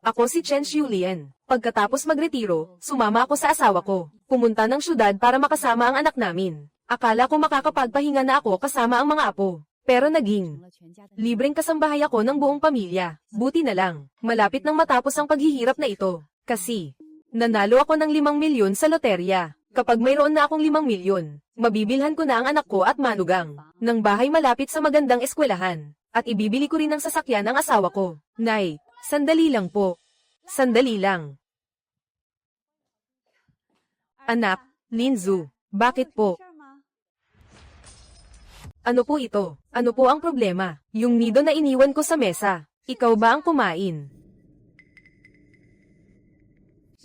Ako si Chen Xiulien. Pagkatapos magretiro, sumama ako sa asawa ko. Pumunta ng syudad para makasama ang anak namin. Akala ko makakapagpahinga na ako kasama ang mga apo. Pero naging libreng kasambahay ako ng buong pamilya. Buti na lang, malapit nang matapos ang paghihirap na ito. Kasi, nanalo ako ng 5 milyon sa loterya. Kapag mayroon na akong 5 milyon, mabibilhan ko na ang anak ko at manugang ng bahay malapit sa magandang eskwelahan. At ibibili ko rin ng sasakyan ang asawa ko. Nay, sandali lang po. Sandali lang. Anak, Linzu, bakit po? Ano po ito? Ano po ang problema? Yung nido na iniwan ko sa mesa. Ikaw ba ang kumain?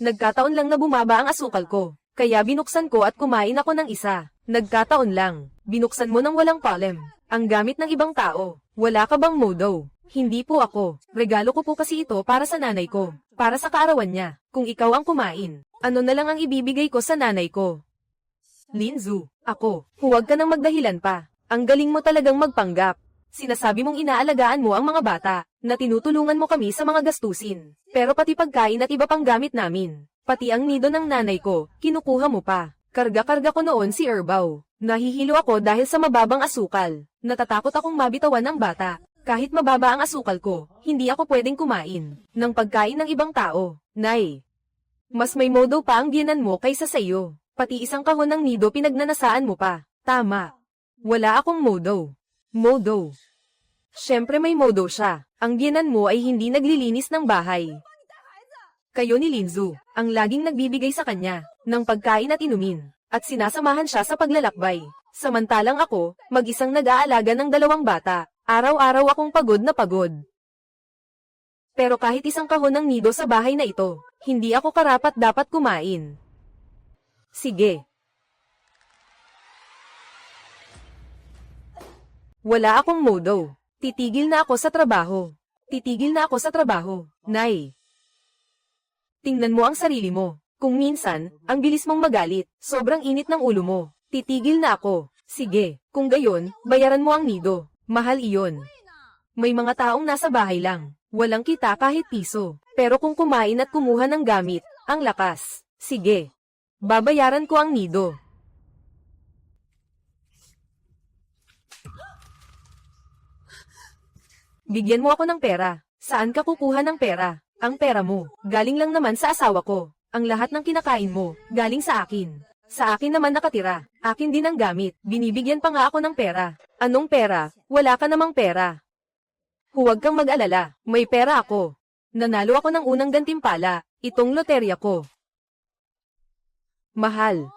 Nagkataon lang na bumaba ang asukal ko. Kaya binuksan ko at kumain ako ng isa. Nagkataon lang. Binuksan mo ng walang palem. Ang gamit ng ibang tao. Wala ka bang modo? Hindi po ako. Regalo ko po kasi ito para sa nanay ko. Para sa kaarawan niya. Kung ikaw ang kumain, ano na lang ang ibibigay ko sa nanay ko? Linzu, ako. Huwag ka nang magdahilan pa. Ang galing mo talagang magpanggap. Sinasabi mong inaalagaan mo ang mga bata, na tinutulungan mo kami sa mga gastusin. Pero pati pagkain at iba pang gamit namin, pati ang nido ng nanay ko, kinukuha mo pa. Karga-karga ko noon si Erbaw. Nahihilo ako dahil sa mababang asukal. Natatakot akong mabitawan ng bata. Kahit mababa ang asukal ko, hindi ako pwedeng kumain ng pagkain ng ibang tao. Nay, mas may modo pa ang biyenan mo kaysa sa iyo. Pati isang kahon ng nido pinagnanasaan mo pa. Tama. Wala akong modo. Modo. Siyempre may modo siya. Ang biyenan mo ay hindi naglilinis ng bahay. Kayo ni Linzu, ang laging nagbibigay sa kanya ng pagkain at inumin, at sinasamahan siya sa paglalakbay. Samantalang ako, mag-isang nag-aalaga ng 2 bata. Araw-araw akong pagod na pagod. Pero kahit isang kahon ng nido sa bahay na ito, hindi ako karapat dapat kumain. Sige. Wala akong modo. Titigil na ako sa trabaho. Titigil na ako sa trabaho, Nay. Tingnan mo ang sarili mo. Kung minsan, ang bilis mong magalit, sobrang init ng ulo mo. Titigil na ako. Sige, kung gayon, bayaran mo ang nido. Mahal iyon. May mga taong nasa bahay lang. Walang kita kahit piso. Pero kung kumain at kumuha ng gamit, ang lakas. Sige. Babayaran ko ang nido. Bigyan mo ako ng pera. Saan ka kukuha ng pera? Ang pera mo, galing lang naman sa asawa ko. Ang lahat ng kinakain mo, galing sa akin. Sa akin naman nakatira. Akin din ang gamit. Binibigyan pa nga ako ng pera. Anong pera? Wala ka namang pera. Huwag kang mag-alala. May pera ako. Nanalo ako ng unang gantimpala. Itong loterya ko. Mahal.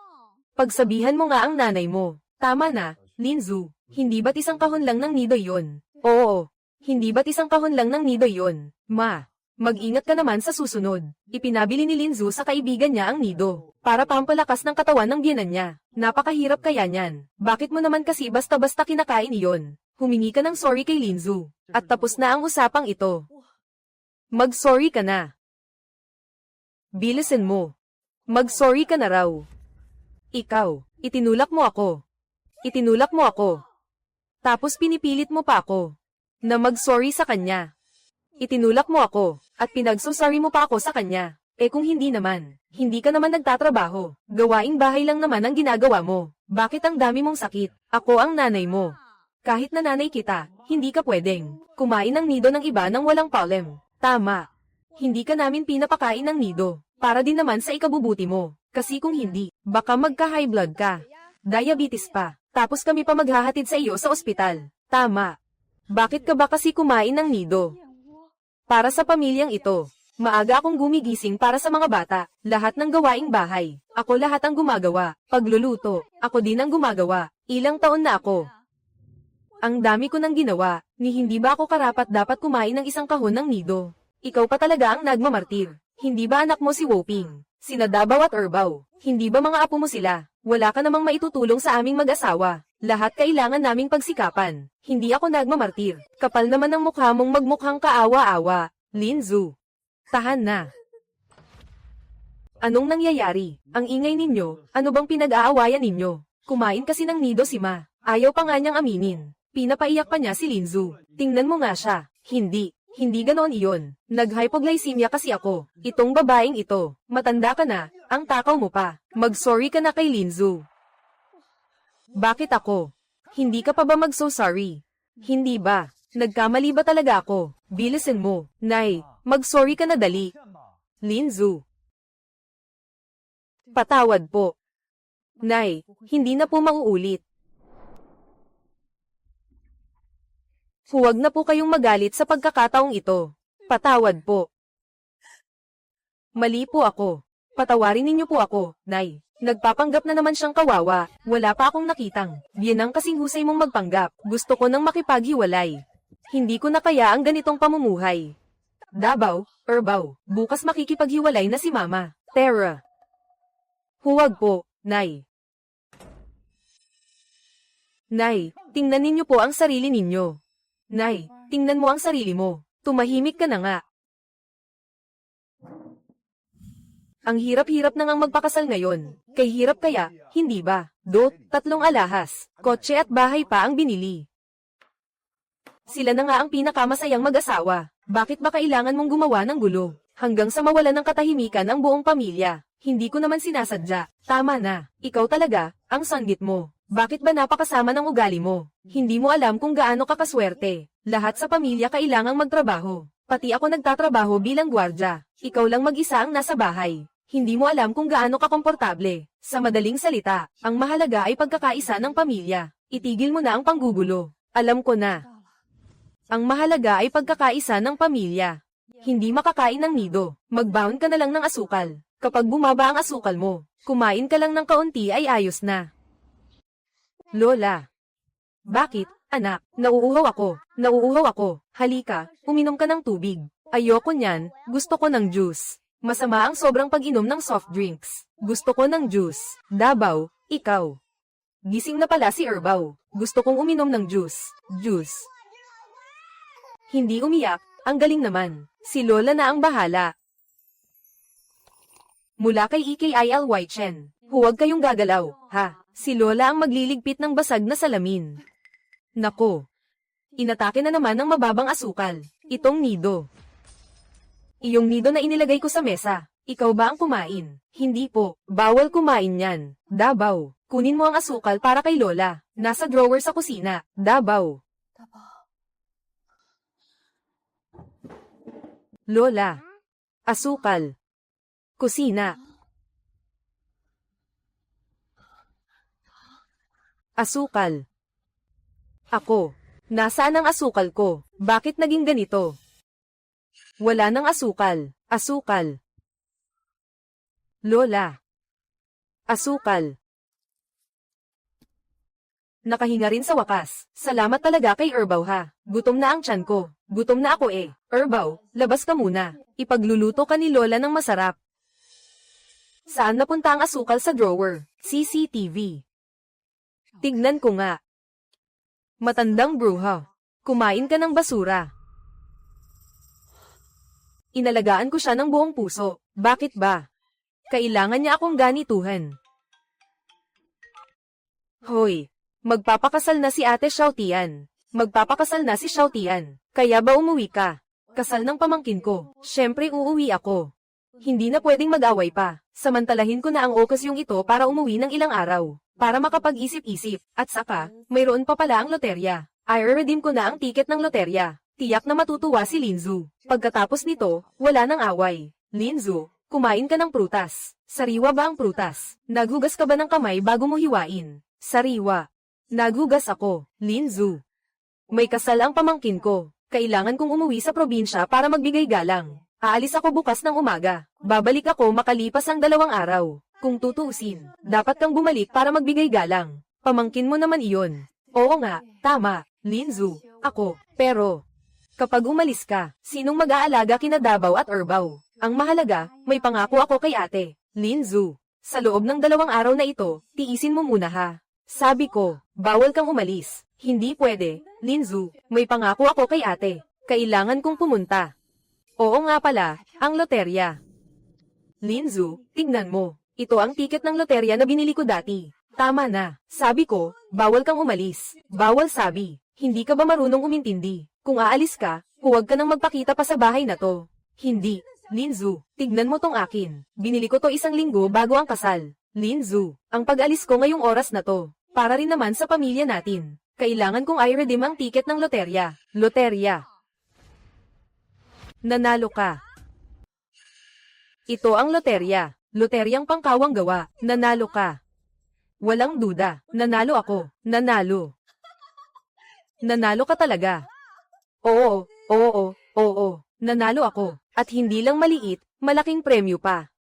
Pagsabihan mo nga ang nanay mo. Tama na, Linzu. Hindi ba't isang kahon lang ng nido yon? Oo. Hindi ba't isang kahon lang ng nido yon? Ma, mag-ingat ka naman sa susunod. Ipinabili ni Linzu sa kaibigan niya ang nido, para pampalakas ng katawan ng biyenan niya. Napakahirap kaya niyan. Bakit mo naman kasi basta-basta kinakain iyon? Humingi ka ng sorry kay Linzu. At tapos na ang usapang ito. Mag-sorry ka na. Bilisan mo. Mag-sorry ka na raw. Ikaw, itinulak mo ako. Itinulak mo ako. Tapos pinipilit mo pa ako na mag-sorry sa kanya. Itinulak mo ako, at pinagsusori mo pa ako sa kanya. Eh kung hindi naman, hindi ka naman nagtatrabaho. Gawaing bahay lang naman ang ginagawa mo. Bakit ang dami mong sakit? Ako ang nanay mo. Kahit na nanay kita, hindi ka pwedeng kumain ng nido ng iba nang walang palem. Tama. Hindi ka namin pinapakain ng nido, para din naman sa ikabubuti mo. Kasi kung hindi, baka magka-high blood ka. Diabetes pa. Tapos kami pa maghahatid sa iyo sa ospital. Tama. Bakit ka ba kasi kumain ng nido? Para sa pamilyang ito. Maaga akong gumigising para sa mga bata. Lahat ng gawaing bahay. Ako lahat ang gumagawa. Pagluluto, ako din ang gumagawa. Ilang taon na ako. Ang dami ko nang ginawa. Ni hindi ba ako karapat dapat kumain ng isang kahon ng nido? Ikaw pa talaga ang nagmamartir. Hindi ba anak mo si Woping? Sina Dabaw at Erbaw? Hindi ba mga apo mo sila? Wala ka namang maitutulong sa aming mag-asawa. Lahat kailangan naming pagsikapan. Hindi ako nagmamartir. Kapal naman ang mukha mong magmukhang kaawa-awa. Linzu. Tahan na. Anong nangyayari? Ang ingay ninyo, ano bang pinag-aawayan ninyo? Kumain kasi ng nido si Ma. Ayaw pa nga niyang aminin. Pinapaiyak pa niya si Linzu. Tingnan mo nga siya. Hindi. Hindi ganoon iyon. Nag-hypoglycemia kasi ako. Itong babaeng ito. Matanda ka na, ang takaw mo pa. Mag-sorry ka na kay Linzu. Bakit ako? Hindi ka pa ba mag-so sorry? Hindi ba? Nagkamali ba talaga ako? Bilisin mo. Nay, mag-sorry ka na dali. Linzu. Patawad po. Nay, hindi na po mauulit. Huwag na po kayong magalit sa pagkakataong ito. Patawad po. Mali po ako. Patawarin ninyo po ako, Nay. Nagpapanggap na naman siyang kawawa. Wala pa akong nakitang. Yan ang kasing husay mong magpanggap. Gusto ko nang makipaghiwalay. Hindi ko na kaya ang ganitong pamumuhay. Dabaw, Erbaw, bukas makikipaghiwalay na si Mama. Tara. Huwag po, Nay. Nay, tingnan ninyo po ang sarili ninyo. Nay, tingnan mo ang sarili mo. Tumahimik ka na nga. Ang hirap-hirap na ngang magpakasal ngayon. Kay hirap kaya, hindi ba? 3 alahas, kotse at bahay pa ang binili. Sila na nga ang pinakamasayang mag-asawa. Bakit ba kailangan mong gumawa ng gulo? Hanggang sa mawalan ng katahimikan ang buong pamilya. Hindi ko naman sinasadya. Tama na. Ikaw talaga, ang sanggit mo. Bakit ba napakasama ng ugali mo? Hindi mo alam kung gaano ka kaswerte. Lahat sa pamilya kailangang magtrabaho. Pati ako nagtatrabaho bilang gwardya. Ikaw lang mag-isa ang nasa bahay. Hindi mo alam kung gaano ka komportable. Sa madaling salita, ang mahalaga ay pagkakaisa ng pamilya. Itigil mo na ang panggugulo. Alam ko na. Ang mahalaga ay pagkakaisa ng pamilya. Hindi makakain ng nido. Magbaon ka na lang ng asukal. Kapag bumaba ang asukal mo, kumain ka lang ng kaunti ay ayos na. Lola. Bakit, anak? Nauuhaw ako. Nauuhaw ako. Halika, uminom ka ng tubig. Ayoko niyan, gusto ko ng juice. Masama ang sobrang pag-inom ng soft drinks. Gusto ko ng juice. Dabaw, ikaw. Gising na pala si Erbaw. Gusto kong uminom ng juice. Juice. Hindi umiyak, ang galing naman. Si Lola na ang bahala. Mula kay EKILY Chen. Huwag kayong gagalaw, ha? Si Lola ang magliligpit ng basag na salamin. Nako. Inatake na naman ng mababang asukal. Itong nido. Iyong nido na inilagay ko sa mesa. Ikaw ba ang kumain? Hindi po. Bawal kumain yan. Dabaw. Kunin mo ang asukal para kay Lola. Nasa drawer sa kusina. Dabaw. Lola. Asukal. Kusina. Asukal. Ako. Nasaan ang asukal ko? Bakit naging ganito? Wala nang asukal. Asukal. Lola. Asukal. Nakahinga rin sa wakas. Salamat talaga kay Erbaw ha. Gutom na ang tiyan ko. Gutom na ako eh. Erbaw, labas ka muna. Ipagluluto ka ni Lola ng masarap. Saan napunta ang asukal sa drawer? CCTV. Tignan ko nga. Matandang bruha. Kumain ka ng basura. Inalagaan ko siya ng buong puso. Bakit ba? Kailangan niya akong ganituhan. Hoy, magpapakasal na si Ate Xiaotian. Magpapakasal na si Xiaotian. Kaya ba umuwi ka? Kasal ng pamangkin ko. Siyempre uuwi ako. Hindi na pwedeng mag-away pa. Samantalahin ko na ang okasyong ito para umuwi ng ilang araw. Para makapag-isip-isip. At saka, mayroon pa pala ang loterya. I-redeem ko na ang ticket ng loterya. Tiyak na matutuwa si Linzu. Pagkatapos nito, wala nang away. Linzu, kumain ka ng prutas. Sariwa ba ang prutas? Naghugas ka ba ng kamay bago mo hiwain? Sariwa. Naghugas ako. Linzu. May kasal ang pamangkin ko. Kailangan kong umuwi sa probinsya para magbigay galang. Aalis ako bukas ng umaga. Babalik ako makalipas ang 2 araw. Kung tutuusin, dapat kang bumalik para magbigay galang. Pamangkin mo naman iyon. Oo nga, tama, Linzu, ako. Pero, kapag umalis ka, sinong mag-aalaga kina Dabaw at Erbaw? Ang mahalaga, may pangako ako kay ate. Linzu, sa loob ng 2 araw na ito, tiisin mo muna ha. Sabi ko, bawal kang umalis. Hindi pwede, Linzu, may pangako ako kay ate. Kailangan kong pumunta. Oo nga pala, ang loterya. Linzu, tignan mo. Ito ang tiket ng loterya na binili ko dati. Tama na. Sabi ko, bawal kang umalis. Bawal sabi. Hindi ka ba marunong umintindi? Kung aalis ka, Huwag ka nang magpakita pa sa bahay na to. Hindi. Linzu, tignan mo tong akin. Binili ko to 1 linggo bago ang kasal. Linzu, ang pag-alis ko ngayong oras na to. Para rin naman sa pamilya natin. Kailangan kong i-redeem ang ticket ng loterya. Loterya. Nanalo ka. Ito ang loterya. Loteryang pangkawang gawa. Nanalo ka. Walang duda. Nanalo ako. Nanalo. Nanalo ka talaga. Oo, oo, oo. Nanalo ako. At hindi lang maliit, malaking premyo pa.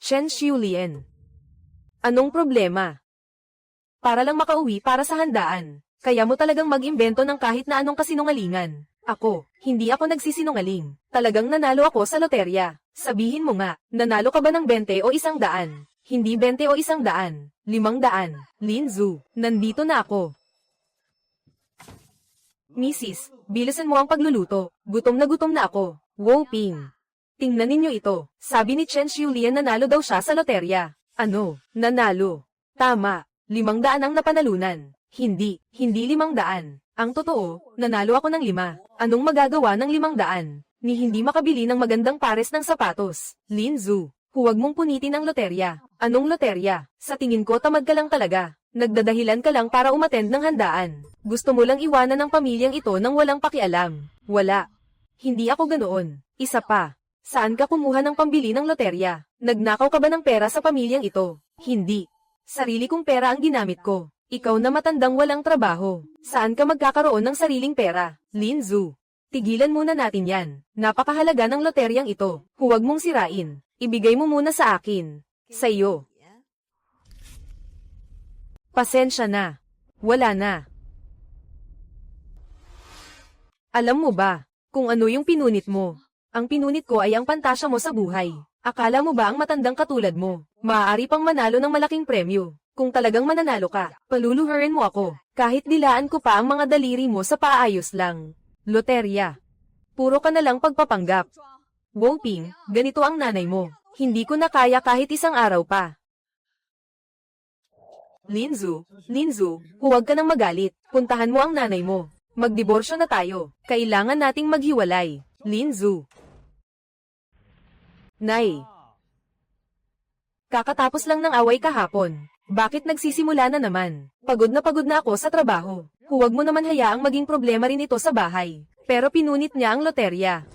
Chen Xiulien. Anong problema? Para lang makauwi para sa handaan. Kaya mo talagang mag-imbento ng kahit na anong kasinungalingan. Ako, hindi ako nagsisinungaling. Talagang nanalo ako sa loterya. Sabihin mo nga, nanalo ka ba ng 20 o 100? Hindi 20 o 100, 500. Linzu, nandito na ako. Mrs., bilisan mo ang pagluluto. Gutom na ako. Wu Ping. Tingnan ninyo ito. Sabi ni Chen Xiulien nanalo daw siya sa loterya. Ano? Nanalo. Tama. 500 ang napanalunan. Hindi 500. Ang totoo, nanalo ako ng 5. Anong magagawa ng 500? Ni hindi makabili ng magandang pares ng sapatos. Linzu, huwag mong punitin ang loterya. Anong loterya? Sa tingin ko tamad ka lang talaga. Nagdadahilan ka lang para umattend ng handaan. Gusto mo lang iwanan ang pamilyang ito nang walang pakialam. Wala. Hindi ako ganoon. Isa pa. Saan ka kumuha ng pambili ng loterya? Nagnakaw ka ba ng pera sa pamilyang ito? Hindi. Sarili kong pera ang ginamit ko. Ikaw na matandang walang trabaho. Saan ka magkakaroon ng sariling pera? Linzu. Tigilan muna natin yan. Napakahalaga ng loteryang ito. Huwag mong sirain. Ibigay mo muna sa akin. Sa iyo. Pasensya na. Wala na. Alam mo ba, kung ano yung pinunit mo? Ang pinunit ko ay ang pantasya mo sa buhay. Akala mo ba ang matandang katulad mo, maaari pang manalo ng malaking premyo? Kung talagang mananalo ka, paluluhurin mo ako, kahit dilaan ko pa ang mga daliri mo sa paayos lang. Loterya. Puro ka na lang pagpapanggap. Wu Ping, ganito ang nanay mo. Hindi ko na kaya kahit isang araw pa. Linzu, huwag ka nang magalit. Puntahan mo ang nanay mo. Magdiborsyo na tayo. Kailangan nating maghiwalay. Linzu. Nay. Kakatapos lang ng away kahapon. Bakit nagsisimula na naman? Pagod na ako sa trabaho. Huwag mo naman hayaang maging problema rin ito sa bahay. Pero pinunit niya ang loterya.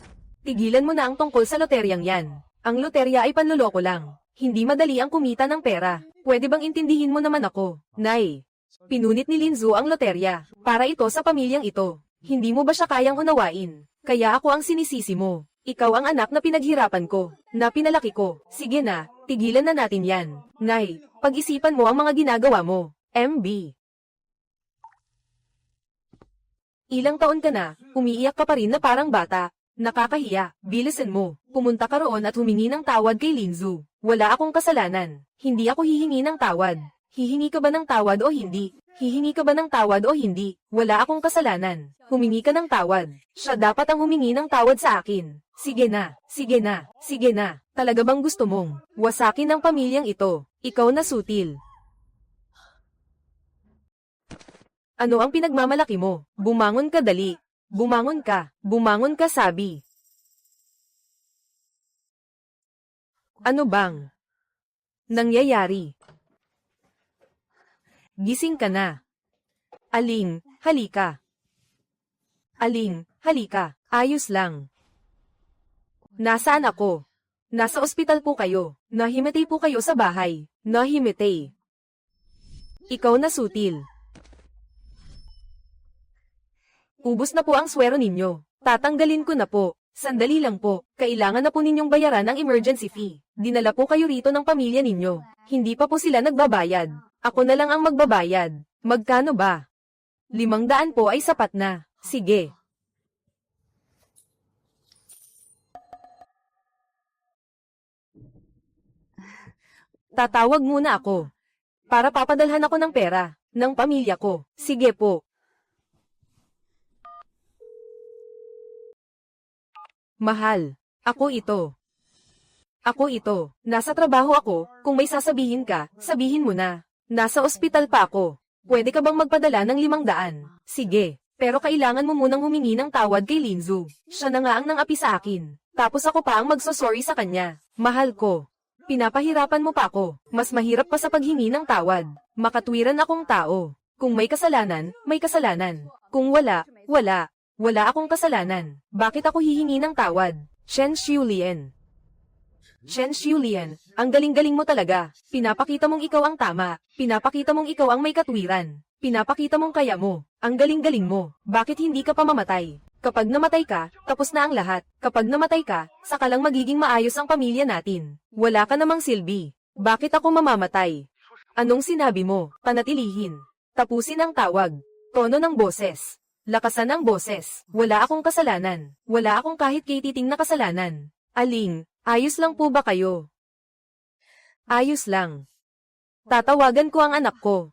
Tigilan mo na ang tungkol sa loteryang yan. Ang loterya ay panloloko lang. Hindi madali ang kumita ng pera. Pwede bang intindihin mo naman ako? Nay. Pinunit ni Linzu ang loterya. Para ito sa pamilyang ito. Hindi mo ba siya kayang unawain? Kaya ako ang sinisisi mo. Ikaw ang anak na pinaghirapan ko. Na pinalaki ko. Sige na, tigilan na natin yan. Nay, pag-isipan mo ang mga ginagawa mo. MB. Ilang taon ka na, umiiyak ka pa rin na parang bata. Nakakahiya, bilisan mo. Pumunta ka roon at humingi ng tawad kay Linzu. Wala akong kasalanan. Hindi ako hihingi ng tawad. Hihingi ka ba ng tawad o hindi? Hihingi ka ba ng tawad o hindi? Wala akong kasalanan. Humingi ka ng tawad. Siya dapat ang humingi ng tawad sa akin. Sige na, sige na, sige na. Talaga bang gusto mong wasakin ang pamilyang ito? Ikaw na sutil. Ano ang pinagmamalaki mo? Bumangon ka dali. Bumangon ka sabi. Ano bang nangyayari? Gising ka na. Aling, halika. Aling, halika. Ayos lang. Nasaan ako? Nasa ospital po kayo. Nahimatay po kayo sa bahay. Nahimatay. Ikaw na sutil. Ubus na po ang swero ninyo. Tatanggalin ko na po. Sandali lang po. Kailangan na po ninyong bayaran ang emergency fee. Dinala po kayo rito ng pamilya ninyo. Hindi pa po sila nagbabayad. Ako na lang ang magbabayad. Magkano ba? 500 po ay sapat na. Sige. Tatawag muna ako. Para papadalhan ako ng pera. Ng pamilya ko. Sige po. Mahal. Ako ito. Ako ito. Nasa trabaho ako. Kung may sasabihin ka, sabihin mo na. Nasa ospital pa ako. Pwede ka bang magpadala ng 500? Sige. Pero kailangan mo munang humingi ng tawad kay Linzu. Siya na nga ang nangapi sa akin. Tapos ako pa ang magsosorry sa kanya. Mahal ko. Pinapahirapan mo pa ako. Mas mahirap pa sa paghingi ng tawad. Makatwiran akong tao. Kung may kasalanan, may kasalanan. Kung wala, wala. Wala akong kasalanan. Bakit ako hihingi ng tawad? Chen Xiulian. Chen Xiulian, ang galing-galing mo talaga. Pinapakita mong ikaw ang tama. Pinapakita mong ikaw ang may katwiran. Pinapakita mong kaya mo. Ang galing-galing mo. Bakit hindi ka pa mamatay? Kapag namatay ka, tapos na ang lahat. Kapag namatay ka, saka lang magiging maayos ang pamilya natin. Wala ka namang silbi. Bakit ako mamamatay? Anong sinabi mo? Panatilihin. Tapusin ang tawag. Tono ng boses. Lakasan ang boses. Wala akong kasalanan. Wala akong kahit kititing na kasalanan. Aling, ayos lang po ba kayo? Ayos lang. Tatawagan ko ang anak ko.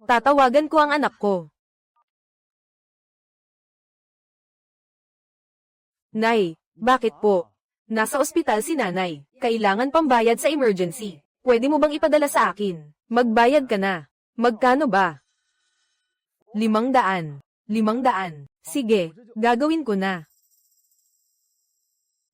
Tatawagan ko ang anak ko. Nay, bakit po? Nasa ospital si nanay. Kailangan pambayad sa emergency. Pwede mo bang ipadala sa akin? Magbayad ka na. Magkano ba? 500. 500. Sige, gagawin ko na.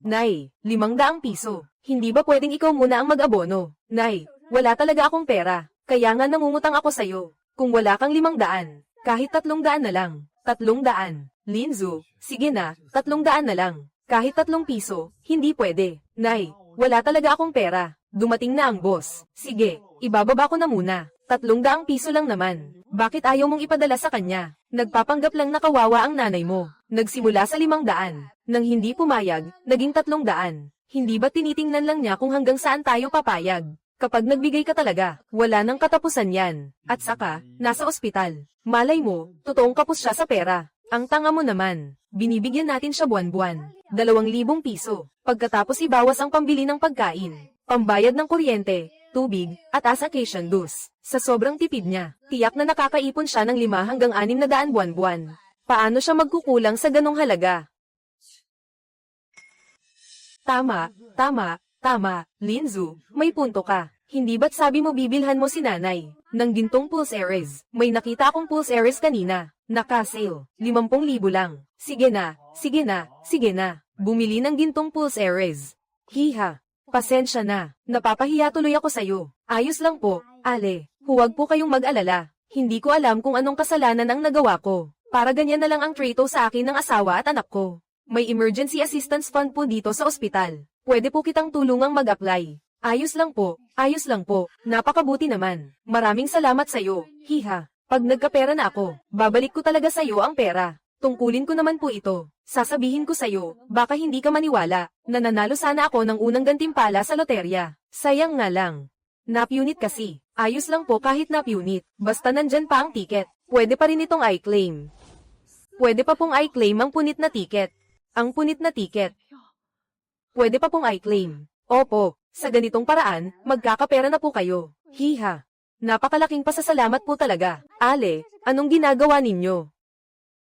Nay, 500 piso. Hindi ba pwedeng ikaw muna ang mag-abono? Nay, wala talaga akong pera. Kaya nga nangungutang ako sa'yo. Kung wala kang 500, kahit 300 na lang. 300. Linzu, sige na, 300 na lang. Kahit 3 piso, hindi pwede. Nay, wala talaga akong pera. Dumating na ang boss. Sige, ibababa ko na muna. 300 piso lang naman. Bakit ayaw mong ipadala sa kanya? Nagpapanggap lang na kawawa ang nanay mo. Nagsimula sa 500. Nang hindi pumayag, naging 300. Hindi ba tinitingnan lang niya kung hanggang saan tayo papayag? Kapag nagbigay ka talaga, wala nang katapusan yan. At saka, nasa ospital. Malay mo, totoong kapos siya sa pera. Ang tanga mo naman. Binibigyan natin siya buwan-buwan. 2,000 piso. Pagkatapos ibawas ang pambili ng pagkain, pambayad ng kuryente, tubig, at asakation dus. Sa sobrang tipid niya, tiyak na nakakaipon siya ng 5 hanggang 600 buwan-buwan. Paano siya magkukulang sa ganong halaga? Tama, tama. Tama, Linzu, may punto ka. Hindi ba't sabi mo bibilhan mo si nanay ng gintong pulse Ares? May nakita akong pulse Ares kanina. Naka-sale, 50,000 lang. Sige na, sige na, sige na. Bumili ng gintong pulse Ares. Hiha, pasensya na. Napapahiya tuloy ako sa'yo. Ayos lang po, Ale. Huwag po kayong mag-alala. Hindi ko alam kung anong kasalanan ang nagawa ko. Para ganyan na lang ang trato sa akin ng asawa at anak ko. May emergency assistance fund po dito sa ospital. Pwede po kitang tulungang mag-apply. Ayos lang po, ayos lang po. Napakabuti naman. Maraming salamat sa'yo. Hiha, pag nagkapera na ako, babalik ko talaga sa'yo ang pera. Tungkulin ko naman po ito. Sasabihin ko sa'yo, baka hindi ka maniwala, na nanalo sana ako ng unang gantimpala sa loterya. Sayang nga lang. Nap-unit kasi. Ayos lang po kahit nap-unit. Basta nandyan pa ang ticket. Pwede pa rin itong i-claim. Pwede pa pong i-claim ang punit na ticket. Ang punit na ticket. Pwede pa pong i-claim. Opo, sa ganitong paraan, magkakapera na po kayo. Hiha. Napakalaking pasasalamat po talaga. Ale, anong ginagawa ninyo?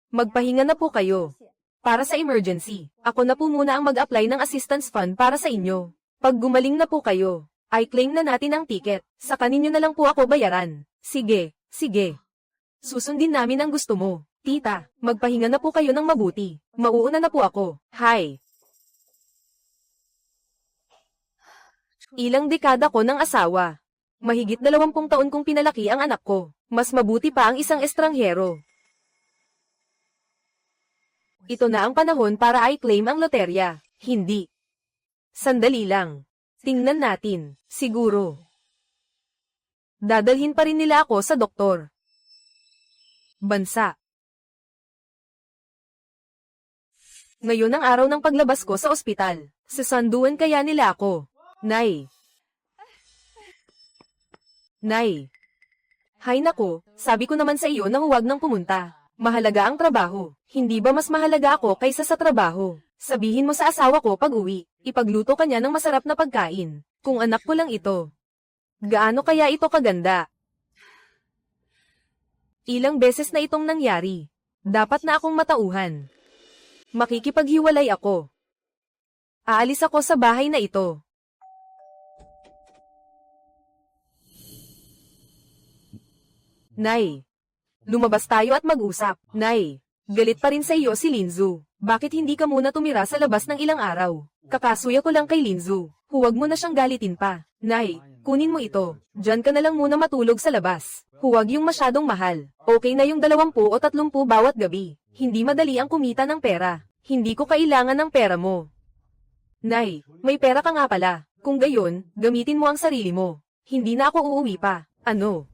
Magpahinga na po kayo. Para sa emergency, ako na po muna ang mag-apply ng assistance fund para sa inyo. Pag gumaling na po kayo, i-claim na natin ang ticket. Sa kaninyo na lang po ako bayaran. Sige, sige. Susundin namin ang gusto mo. Tita, magpahinga na po kayo ng mabuti. Mauuna na po ako. Hi. Ilang dekada ko ng asawa. Mahigit 20 taon kong pinalaki ang anak ko. Mas mabuti pa ang isang estranghero. Ito na ang panahon para i-claim ang loterya. Hindi. Sandali lang. Tingnan natin. Siguro. Dadalhin pa rin nila ako sa doktor. Bansa. Ngayon ang araw ng paglabas ko sa ospital. Sasanduan kaya nila ako. Nay. Nay. Hay nako, sabi ko naman sa iyo na huwag nang pumunta. Mahalaga ang trabaho. Hindi ba mas mahalaga ako kaysa sa trabaho? Sabihin mo sa asawa ko pag uwi, ipagluto ka niya ng masarap na pagkain. Kung anak ko lang ito. Gaano kaya ito kaganda? Ilang beses na itong nangyari. Dapat na akong matauhan. Makikipaghiwalay ako. Aalis ako sa bahay na ito. Nay, lumabas tayo at mag-usap. Nay, galit pa rin sa iyo si Linzu. Bakit hindi ka muna tumira sa labas ng ilang araw? Kakasuya ko lang kay Linzu. Huwag mo na siyang galitin pa. Nay, kunin mo ito. Diyan ka na lang muna matulog sa labas. Huwag yung masyadong mahal. Okay na yung 20 o 30 bawat gabi. Hindi madali ang kumita ng pera. Hindi ko kailangan ng pera mo. Nay, may pera ka nga pala. Kung gayon, gamitin mo ang sarili mo. Hindi na ako uuwi pa. Ano?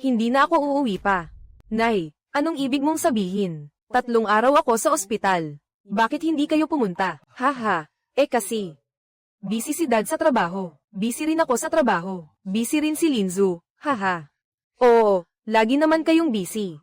Hindi na ako uuwi pa. Nay, anong ibig mong sabihin? 3 araw ako sa ospital. Bakit hindi kayo pumunta? Haha, kasi. Busy si Dad sa trabaho. Busy rin ako sa trabaho. Busy rin si Linzu. Haha. Oo, lagi naman kayong busy.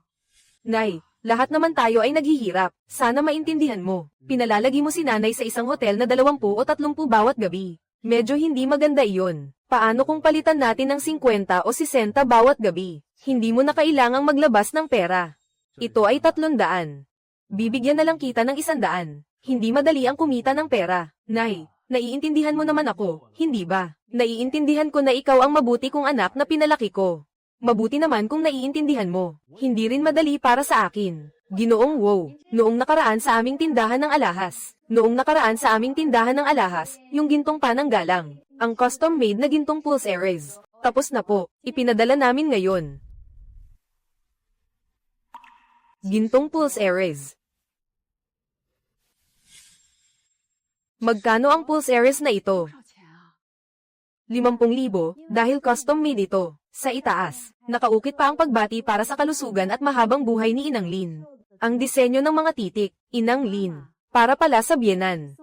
Nay, lahat naman tayo ay naghihirap. Sana maintindihan mo. Pinalalagi mo si nanay sa isang hotel na 20 o 30 bawat gabi. Medyo hindi maganda iyon. Paano kung palitan natin ng 50 o 60 bawat gabi? Hindi mo na kailangang maglabas ng pera. Ito ay 300. Bibigyan na lang kita ng 100. Hindi madali ang kumita ng pera. Nay, naiintindihan mo naman ako, hindi ba? Naiintindihan ko na ikaw ang mabuti kong anak na pinalaki ko. Mabuti naman kung naiintindihan mo. Hindi rin madali para sa akin. Ginoong wow, noong nakaraan sa aming tindahan ng alahas. Noong nakaraan sa aming tindahan ng alahas, yung gintong panang galang. Ang custom-made na gintong pulseres. Tapos na po, ipinadala namin ngayon. Gintong pulseres. Magkano ang pulseres na ito? 50,000 dahil custom-made ito. Sa itaas, nakaukit pa ang pagbati para sa kalusugan at mahabang buhay ni Inang Lin. Ang disenyo ng mga titik, Inang Lin, para pala sa biyenan.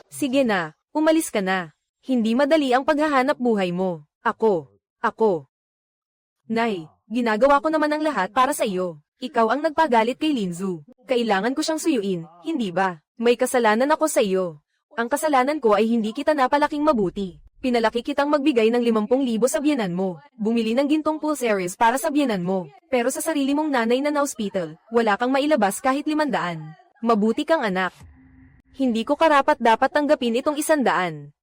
Sige na, umalis ka na. Hindi madali ang paghahanap buhay mo. Ako. Nay, ginagawa ko naman ang lahat para sa iyo. Ikaw ang nagpagalit kay Linzu. Kailangan ko siyang suyuin, hindi ba? May kasalanan ako sa iyo. Ang kasalanan ko ay hindi kita napalaking mabuti. Pinalaki kitang magbigay ng 50,000 sa biyenan mo. Bumili ng gintong pulseres para sa biyenan mo. Pero sa sarili mong nanay na na-hospital, wala kang mailabas kahit 500. Mabuti kang anak. Hindi ko karapat dapat tanggapin itong 100.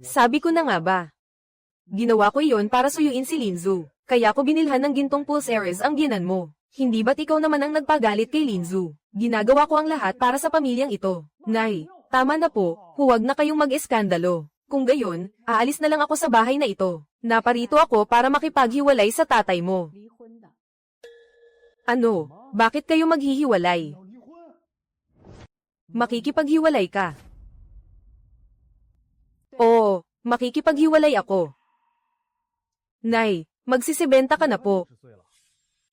Sabi ko na nga ba? Ginawa ko iyon para suyuin si Linzu. Kaya ko binilhan ng gintong pulseres ang biyenan mo. Hindi ba't ikaw naman ang nagpagalit kay Linzu? Ginagawa ko ang lahat para sa pamilyang ito. Nay, tama na po, huwag na kayong mag-eskandalo. Kung gayon, aalis na lang ako sa bahay na ito. Naparito ako para makipaghiwalay sa tatay mo. Ano? Bakit kayo maghihiwalay? Makikipaghiwalay ka. Oo, makikipaghiwalay ako. Nay, magsisibenta ka na po.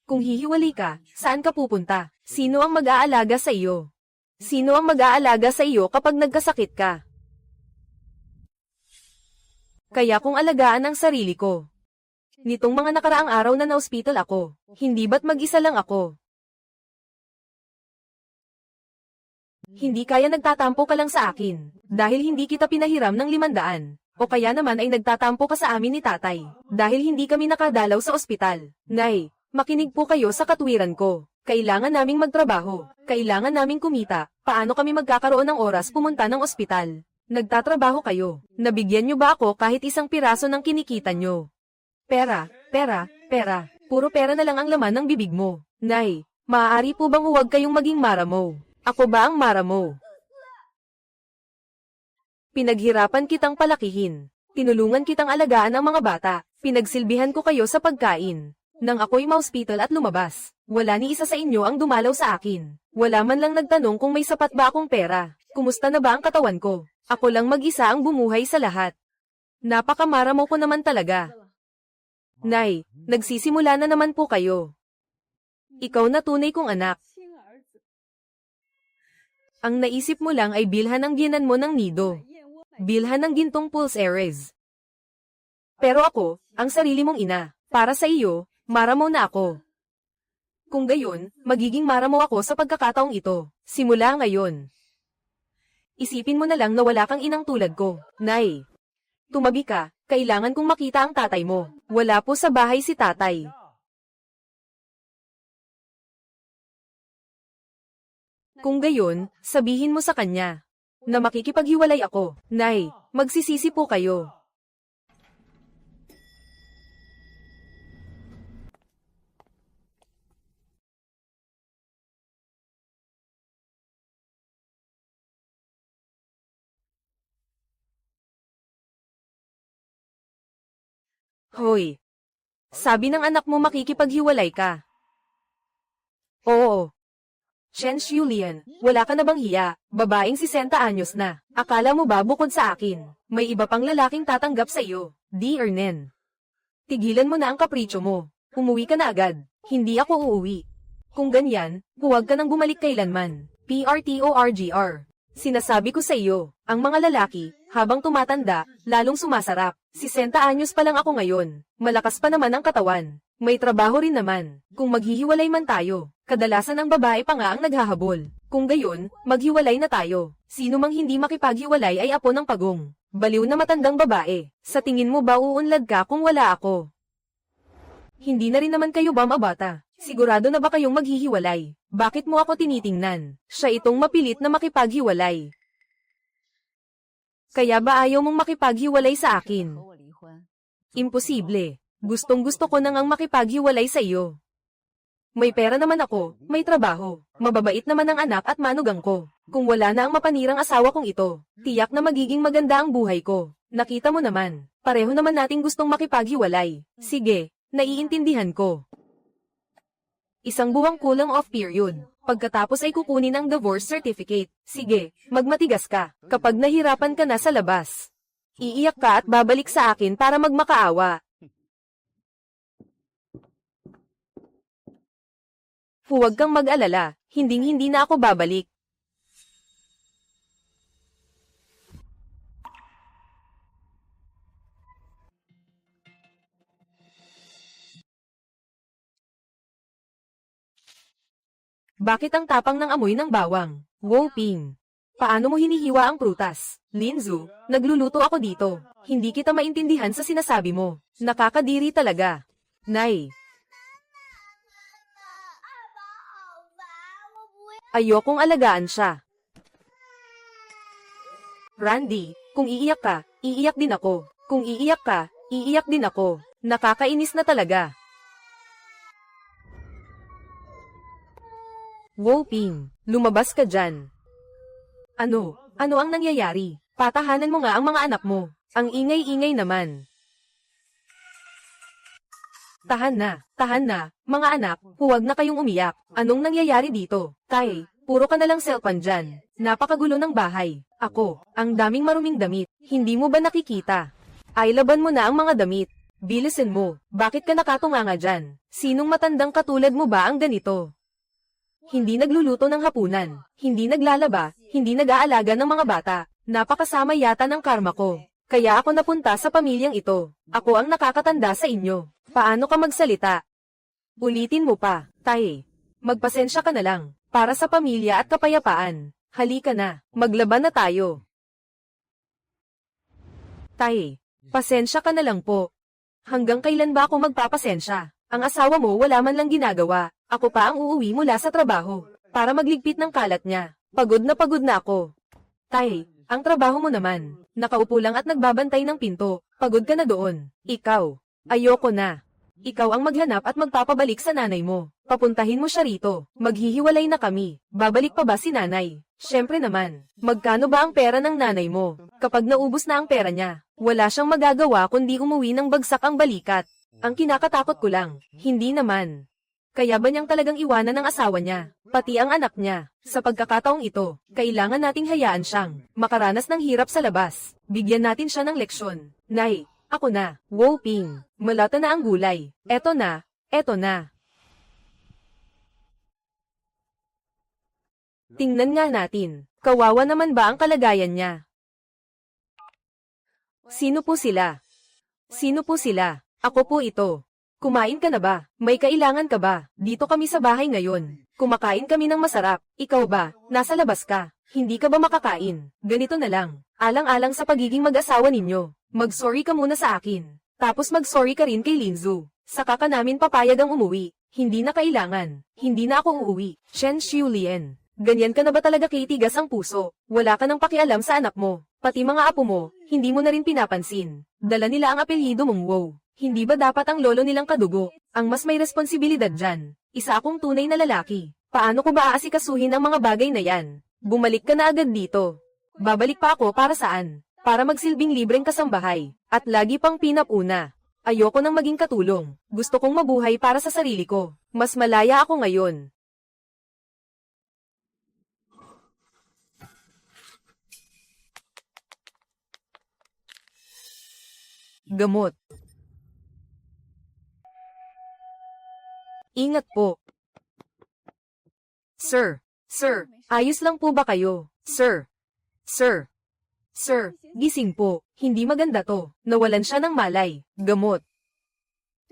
Kung hihiwalay ka, saan ka pupunta? Sino ang mag-aalaga sa iyo? Sino ang mag-aalaga sa iyo kapag nagkasakit ka? Kaya kung alagaan ang sarili ko. Nitong mga nakaraang araw na na-hospital ako, hindi ba't mag-isa lang ako? Hindi kaya nagtatampo ka lang sa akin, dahil hindi kita pinahiram ng 500. O kaya naman ay nagtatampo ka sa amin ni tatay, dahil hindi kami nakadalaw sa ospital. Nay, makinig po kayo sa katwiran ko. Kailangan naming magtrabaho. Kailangan naming kumita. Paano kami magkakaroon ng oras pumunta ng ospital? Nagtatrabaho kayo. Nabigyan nyo ba ako kahit isang piraso ng kinikita nyo? Pera, pera, pera. Puro pera na lang ang laman ng bibig mo. Nay, maaari po bang huwag kayong maging maramo? Ako ba ang maramo? Pinaghirapan kitang palakihin. Tinulungan kitang alagaan ang mga bata. Pinagsilbihan ko kayo sa pagkain. Nang ako'y ma-hospital at lumabas, wala ni isa sa inyo ang dumalaw sa akin. Wala man lang nagtanong kung may sapat ba akong pera. Kumusta na ba ang katawan ko? Ako lang mag-isa ang bumuhay sa lahat. Napakamaramo ko naman talaga. Nay, nagsisimula na naman po kayo. Ikaw na tunay kong anak. Ang naisip mo lang ay bilhan ang biyenan mo ng nido. Bilhan ng gintong pulseres. Pero ako, ang sarili mong ina, para sa iyo, maramo na ako. Kung gayon, magiging maramo ako sa pagkakataong ito, simula ngayon. Isipin mo na lang na wala kang inang tulad ko, Nay. Tumabi ka, kailangan kong makita ang tatay mo. Wala po sa bahay si tatay. Kung gayon, sabihin mo sa kanya. na makikipaghiwalay ako. Nay, magsisisi po kayo. Hoy, sabi ng anak mo makikipaghiwalay ka. Oo. Chen Julian, wala ka na bang hiya? Babaeng 60 anyos na. Akala mo ba bukod sa akin, may iba pang lalaking tatanggap sa iyo? Di Ernen. Tigilan mo na ang kapritsyo mo. Umuwi ka na agad. Hindi ako uuwi. Kung ganyan, huwag ka nang bumalik kailanman. PRTORGR. Sinasabi ko sa iyo, ang mga lalaki, habang tumatanda, lalong sumasarap. 60 anyos pa lang ako ngayon. Malakas pa naman ang katawan. May trabaho rin naman. Kung maghihiwalay man tayo, kadalasan ang babae pa nga ang naghahabol. Kung gayon, maghiwalay na tayo. Sino mang hindi makipaghiwalay ay apo ng pagong. Baliw na matandang babae. Sa tingin mo ba uunlad ka kung wala ako? Hindi na rin naman kayo ba mabata? Sigurado na ba kayong maghihiwalay? Bakit mo ako tinitingnan? Siya itong mapilit na makipaghiwalay. Kaya ba ayaw mong makipaghiwalay sa akin? Imposible. Gustong-gusto ko nang ang makipaghiwalay sa iyo. May pera naman ako, may trabaho, mababait naman ang anak at manugang ko. Kung wala na ang mapanirang asawa kong ito, tiyak na magiging maganda ang buhay ko. Nakita mo naman, pareho naman nating gustong makipaghiwalay. Sige, naiintindihan ko. Isang buwang kulang off period. Pagkatapos ay kukunin ang divorce certificate. Sige, magmatigas ka. Kapag nahirapan ka na sa labas, iiyak ka at babalik sa akin para magmakaawa. Huwag kang mag-alala, hinding-hindi na ako babalik. Bakit ang tapang ng amoy ng bawang? Wu Ping. Paano mo hinihiwa ang prutas? Linzu, nagluluto ako dito. Hindi kita maintindihan sa sinasabi mo. Nakakadiri talaga. Nay. Ayokong alagaan siya. Randy, kung iiyak ka, iiyak din ako. Kung iiyak ka, iiyak din ako. Nakakainis na talaga. Wu Ping, lumabas ka dyan. Ano? Ano ang nangyayari? Patahanan mo nga ang mga anak mo. Ang ingay-ingay naman. Tahan na, mga anak, huwag na kayong umiyak. Anong nangyayari dito? Tay, puro ka na lang cellphone dyan. Napakagulo ng bahay. Ako, ang daming maruming damit. Hindi mo ba nakikita? Ay laban mo na ang mga damit. Bilisin mo, bakit ka nakatunganga dyan? Sinong matandang katulad mo ba ang ganito? Hindi nagluluto ng hapunan, hindi naglalaba, hindi nag-aalaga ng mga bata. Napakasama yata ng karma ko. Kaya ako napunta sa pamilyang ito. Ako ang nakakatanda sa inyo. Paano ka magsalita? Ulitin mo pa, Tay. Magpasensya ka na lang, para sa pamilya at kapayapaan. Halika na, maglaban na tayo. Tay, pasensya ka na lang po. Hanggang kailan ba ako magpapasensya? Ang asawa mo wala man lang ginagawa. Ako pa ang uuwi mula sa trabaho, para magligpit ng kalat niya. Pagod na ako. Tay, ang trabaho mo naman, nakaupo lang at nagbabantay ng pinto. Pagod ka na doon. Ikaw, ayoko na. Ikaw ang maghanap at magpapabalik sa nanay mo. Papuntahin mo siya rito. Maghihiwalay na kami. Babalik pa ba si nanay? Syempre naman. Magkano ba ang pera ng nanay mo? Kapag naubos na ang pera niya, wala siyang magagawa kundi umuwi ng bagsak ang balikat. Ang kinakatakot ko lang, hindi naman. Kaya ba niyang talagang iwanan ng asawa niya, pati ang anak niya? Sa pagkakataong ito, kailangan nating hayaan siyang makaranas ng hirap sa labas. Bigyan natin siya ng leksyon. Nay, ako na, Wu Ping. Malata na ang gulay. Eto na, eto na. Tingnan nga natin, kawawa naman ba ang kalagayan niya? Sino po sila? Sino po sila? Ako po ito. Kumain ka na ba? May kailangan ka ba? Dito kami sa bahay ngayon. Kumakain kami ng masarap. Ikaw ba? Nasa labas ka. Hindi ka ba makakain? Ganito na lang. Alang-alang sa pagiging mag-asawa ninyo. Mag-sorry ka muna sa akin. Tapos mag-sorry ka rin kay Linzu. Saka ka namin papayag ang umuwi. Hindi na kailangan. Hindi na ako uuwi. Chen Xiulien. Ganyan ka na ba talaga kitigas ang puso? Wala ka nang pakialam sa anak mo. Pati mga apo mo, hindi mo na rin pinapansin. Dala nila ang apelyido mong wow. Hindi ba dapat ang lolo nilang kadugo? Ang mas may responsibilidad dyan. Isa akong tunay na lalaki. Paano ko ba aasikasuhin ang mga bagay na yan? Bumalik ka na agad dito. Babalik pa ako para saan? Para magsilbing libreng kasambahay. At lagi pang pinapuna. Ayoko nang maging katulong. Gusto kong mabuhay para sa sarili ko. Mas malaya ako ngayon. Gamot. Ingat po. Sir, ayos lang po ba kayo? Sir, gising po. Hindi maganda to. Nawalan siya ng malay. Gamot.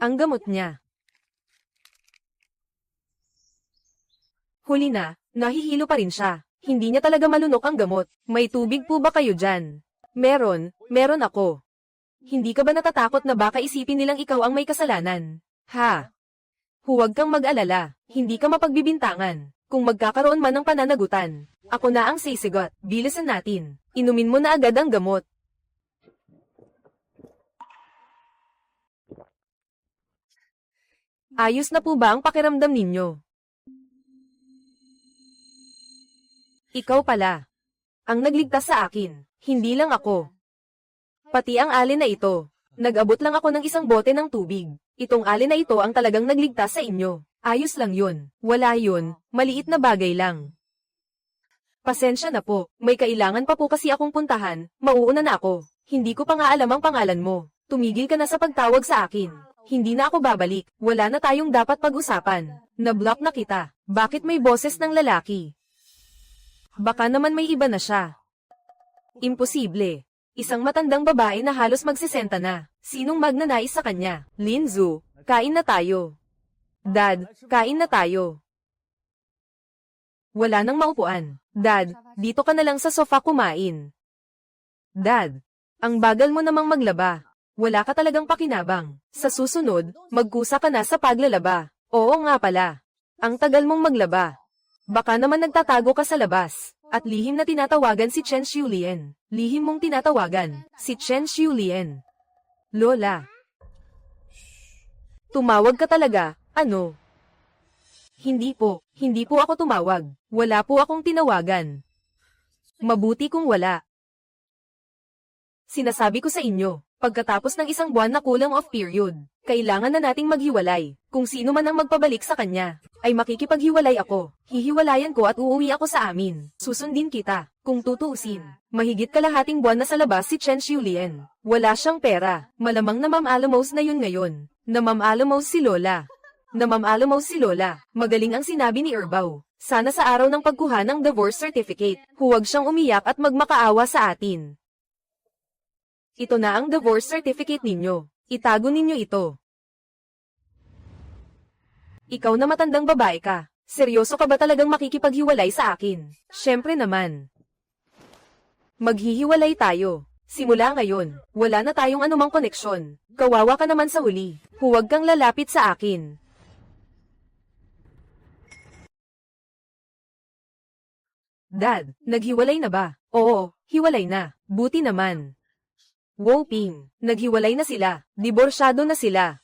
Ang gamot niya. Huli na, nahihilo pa rin siya. Hindi niya talaga malunok ang gamot. May tubig po ba kayo dyan? Meron ako. Hindi ka ba natatakot na baka isipin nilang ikaw ang may kasalanan? Ha? Huwag kang mag-alala. Hindi ka mapagbibintangan. Kung magkakaroon man ng pananagutan, ako na ang sisigot. Bilisan natin. Inumin mo na agad ang gamot. Ayos na po ba ang pakiramdam ninyo? Ikaw pala. Ang nagligtas sa akin. Hindi lang ako. Pati ang alin na ito. Nag-abot lang ako ng isang bote ng tubig. Itong alin na ito ang talagang nagligtas sa inyo. Ayos lang yun. Wala yun. Maliit na bagay lang. Pasensya na po. May kailangan pa po kasi akong puntahan. Mauuna na ako. Hindi ko pa nga alam ang pangalan mo. Tumigil ka na sa pagtawag sa akin. Hindi na ako babalik. Wala na tayong dapat pag-usapan. Na-block na kita. Bakit may boses ng lalaki? Baka naman may iba na siya. Imposible. Isang matandang babae na halos magsisenta na. Sinong magnanais sa kanya? Linzu, kain na tayo. Dad, kain na tayo. Wala nang maupuan. Dad, dito ka na lang sa sofa kumain. Dad, ang bagal mo namang maglaba. Wala ka talagang pakinabang. Sa susunod, magkusa ka na sa paglalaba. Oo nga pala. Ang tagal mong maglaba. Baka naman nagtatago ka sa labas. At lihim na tinatawagan si Chen Xiulien. Lihim mong tinatawagan. Si Chen Xiulien. Lola. Tumawag ka talaga, ano? Hindi po ako tumawag. Wala po akong tinawagan. Mabuti kung wala. Sinasabi ko sa inyo, pagkatapos ng isang buwan na kulang off period, kailangan na nating maghiwalay. Kung sino man ang magpabalik sa kanya, ay makikipaghiwalay ako. Hihiwalayan ko at uuwi ako sa amin. Susundin kita. Kung tutuusin, mahigit kalahating buwan na sa labas si Chen Xiulien. Wala siyang pera. Malamang namam-alamos na yun ngayon. Namam-alamos si Lola. Magaling ang sinabi ni Erbaw. Sana sa araw ng pagkuha ng divorce certificate, huwag siyang umiyak at magmakaawa sa atin. Ito na ang divorce certificate ninyo. Itago ninyo ito. Ikaw na matandang babae ka. Seryoso ka ba talagang makikipaghiwalay sa akin? Syempre naman. Maghihiwalay tayo. Simula ngayon, wala na tayong anumang koneksyon. Kawawa ka naman sa huli. Huwag kang lalapit sa akin. Dad, naghiwalay na ba? Oo, hiwalay na. Buti naman. Wu Ping, naghiwalay na sila. Diborsyado na sila.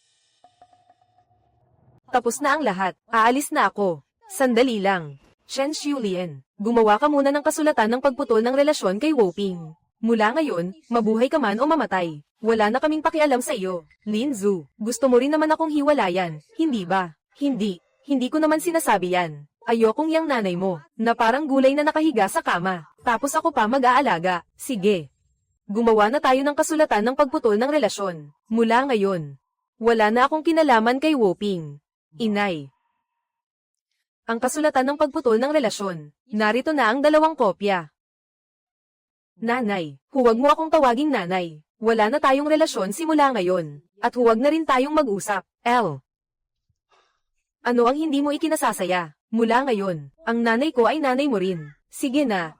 Tapos na ang lahat. Aalis na ako. Sandali lang. Chen Xiulien, gumawa ka muna ng kasulatan ng pagputol ng relasyon kay Wu Ping. Mula ngayon, mabuhay ka man o mamatay. Wala na kaming pakialam sa iyo. Linzu, gusto mo rin naman akong hiwalayan, hindi ba? Hindi ko naman sinasabi yan. Ayokong yang nanay mo, na parang gulay na nakahiga sa kama. Tapos ako pa mag-aalaga. Sige. Gumawa na tayo ng kasulatan ng pagputol ng relasyon. Mula ngayon, wala na akong kinalaman kay Wu Ping. Inay. Ang kasulatan ng pagputol ng relasyon. Narito na ang 2 kopya. Nanay, huwag mo akong tawaging nanay. Wala na tayong relasyon simula ngayon. At huwag na rin tayong mag-usap. L. Ano ang hindi mo ikinasasaya? Mula ngayon, ang nanay ko ay nanay mo rin. Sige na,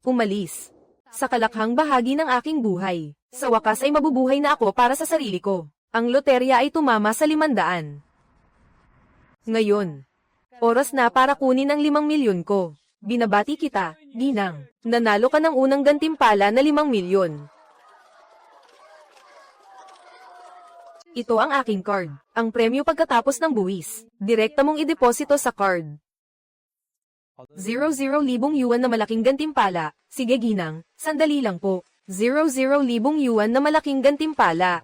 umalis. Sa kalakhang bahagi ng aking buhay. Sa wakas ay mabubuhay na ako para sa sarili ko. Ang loterya ay tumama sa 500. Ngayon, Oras na para kunin ang 5 milyon ko. Binabati kita, Ginang. Nanalo ka ng unang gantimpala na 5 milyon. Ito ang aking card. Ang premyo pagkatapos ng buwis. Direkta mong ideposito sa card. 00,000 yuan na malaking gantimpala. Sige Ginang, sandali lang po. 00,000 yuan na malaking gantimpala.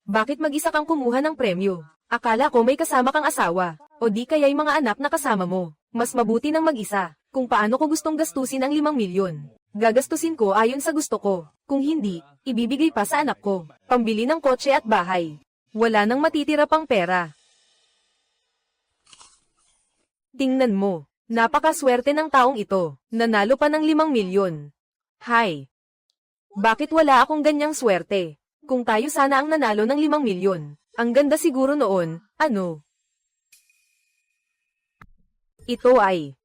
Bakit mag-isa kang kumuha ng premyo? Akala ko may kasama kang asawa, o di kaya'y mga anak na kasama mo. Mas mabuti ng mag-isa. Kung paano ko gustong gastusin ang 5 milyon. Gagastusin ko ayon sa gusto ko. Kung hindi, ibibigay pa sa anak ko. Pambili ng kotse at bahay. Wala nang matitira pang pera. Tingnan mo. Napakaswerte ng taong ito. Nanalo pa ng 5 milyon. Hay! Bakit wala akong ganyang swerte? Kung tayo sana ang nanalo ng 5 milyon. Ang ganda siguro noon, ano? Ito ay...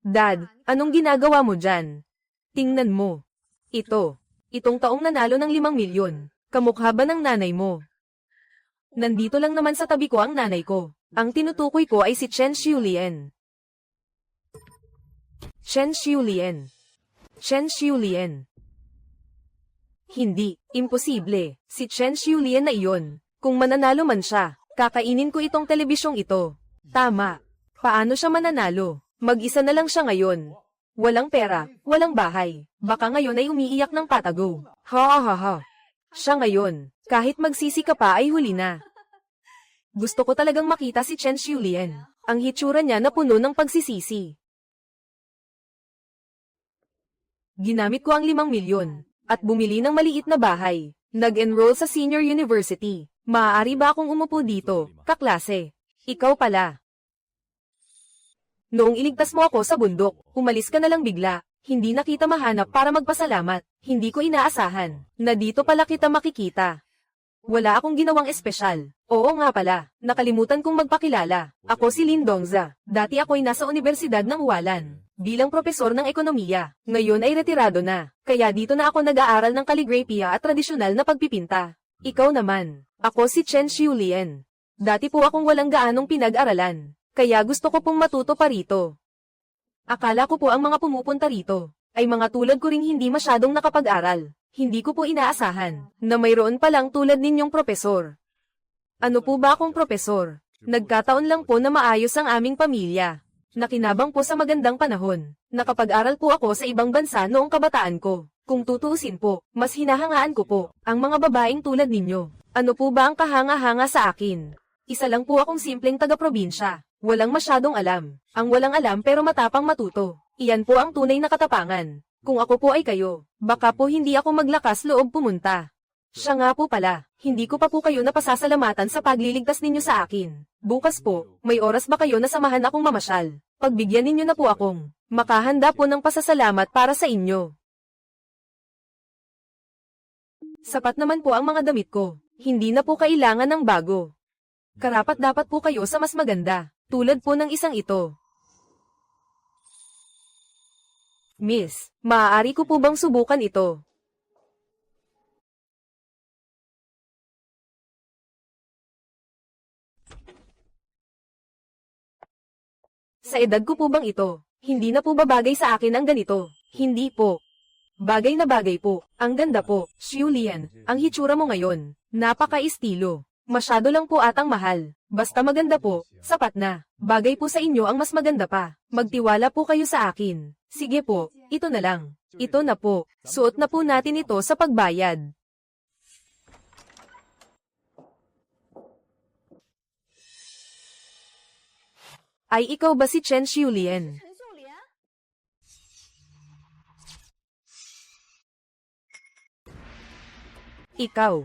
Dad, anong ginagawa mo dyan? Tingnan mo. Itong taong nanalo ng 5 milyon. Kamukha ba ng nanay mo? Nandito lang naman sa tabi ko ang nanay ko. Ang tinutukoy ko ay si Chen Xiulien. Chen Xiulien. Chen Xiulien. Hindi, imposible. Si Chen Xiulien na iyon. Kung mananalo man siya, kakainin ko itong telebisyong ito. Tama. Paano siya mananalo? Mag-isa na lang siya ngayon. Walang pera, walang bahay. Baka ngayon ay umiiyak ng patago. Ha ha ha. Siya ngayon, kahit magsisi ka pa ay huli na. Gusto ko talagang makita si Chen Xiulien. Ang hitsura niya na puno ng pagsisisi. Ginamit ko ang 5 milyon. At bumili ng maliit na bahay. Nag-enroll sa senior university. Maaari ba akong umupo dito, kaklase? Ikaw pala. Noong iligtas mo ako sa bundok, umalis ka na lang bigla. Hindi na kita mahanap para magpasalamat. Hindi ko inaasahan na dito pala kita makikita. Wala akong ginawang espesyal. Oo nga pala, nakalimutan kong magpakilala. Ako si Lin Dongza. Dati ako'y nasa Universidad ng Hualan. Bilang propesor ng ekonomiya, ngayon ay retirado na, kaya dito na ako nag-aaral ng kaligrapya at tradisyonal na pagpipinta. Ikaw naman, ako si Chen Xiulien. Dati po akong walang gaanong pinag-aralan, kaya gusto ko pong matuto pa rito. Akala ko po ang mga pumupunta rito, ay mga tulad ko ring hindi masyadong nakapag-aral. Hindi ko po inaasahan, na mayroon palang tulad ninyong propesor. Ano po ba akong propesor? Nagkataon lang po na maayos ang aming pamilya. Nakinabang po sa magandang panahon. Nakapag-aral po ako sa ibang bansa noong kabataan ko. Kung tutuusin po, mas hinahangaan ko po ang mga babaeng tulad ninyo. Ano po ba ang kahanga-hanga sa akin? Isa lang po akong simpleng taga-probinsya. Walang masyadong alam. Ang walang alam pero matapang matuto. Iyan po ang tunay na katapangan. Kung ako po ay kayo, baka po hindi ako maglakas loob pumunta. Siya nga po pala, hindi ko pa po kayo napasasalamatan sa pagliligtas ninyo sa akin. Bukas po, may oras ba kayo na samahan akong mamasyal? Pagbigyan ninyo na po akong makahanda po ng pasasalamat para sa inyo. Sapat naman po ang mga damit ko. Hindi na po kailangan ng bago. Karapat dapat po kayo sa mas maganda, tulad po ng isang ito. Miss, maaari ko po bang subukan ito? Sa edad ko po bang ito, hindi na po ba bagay sa akin ang ganito? Hindi po. Bagay na bagay po. Ang ganda po, Xiulien. Ang hitsura mo ngayon. Napaka-estilo. Masyado lang po atang mahal. Basta maganda po, sapat na. Bagay po sa inyo ang mas maganda pa. Magtiwala po kayo sa akin. Sige po, ito na lang. Ito na po. Suot na po natin ito sa pagbayad. Ay ikaw ba si Chen Xiulien? Ikaw.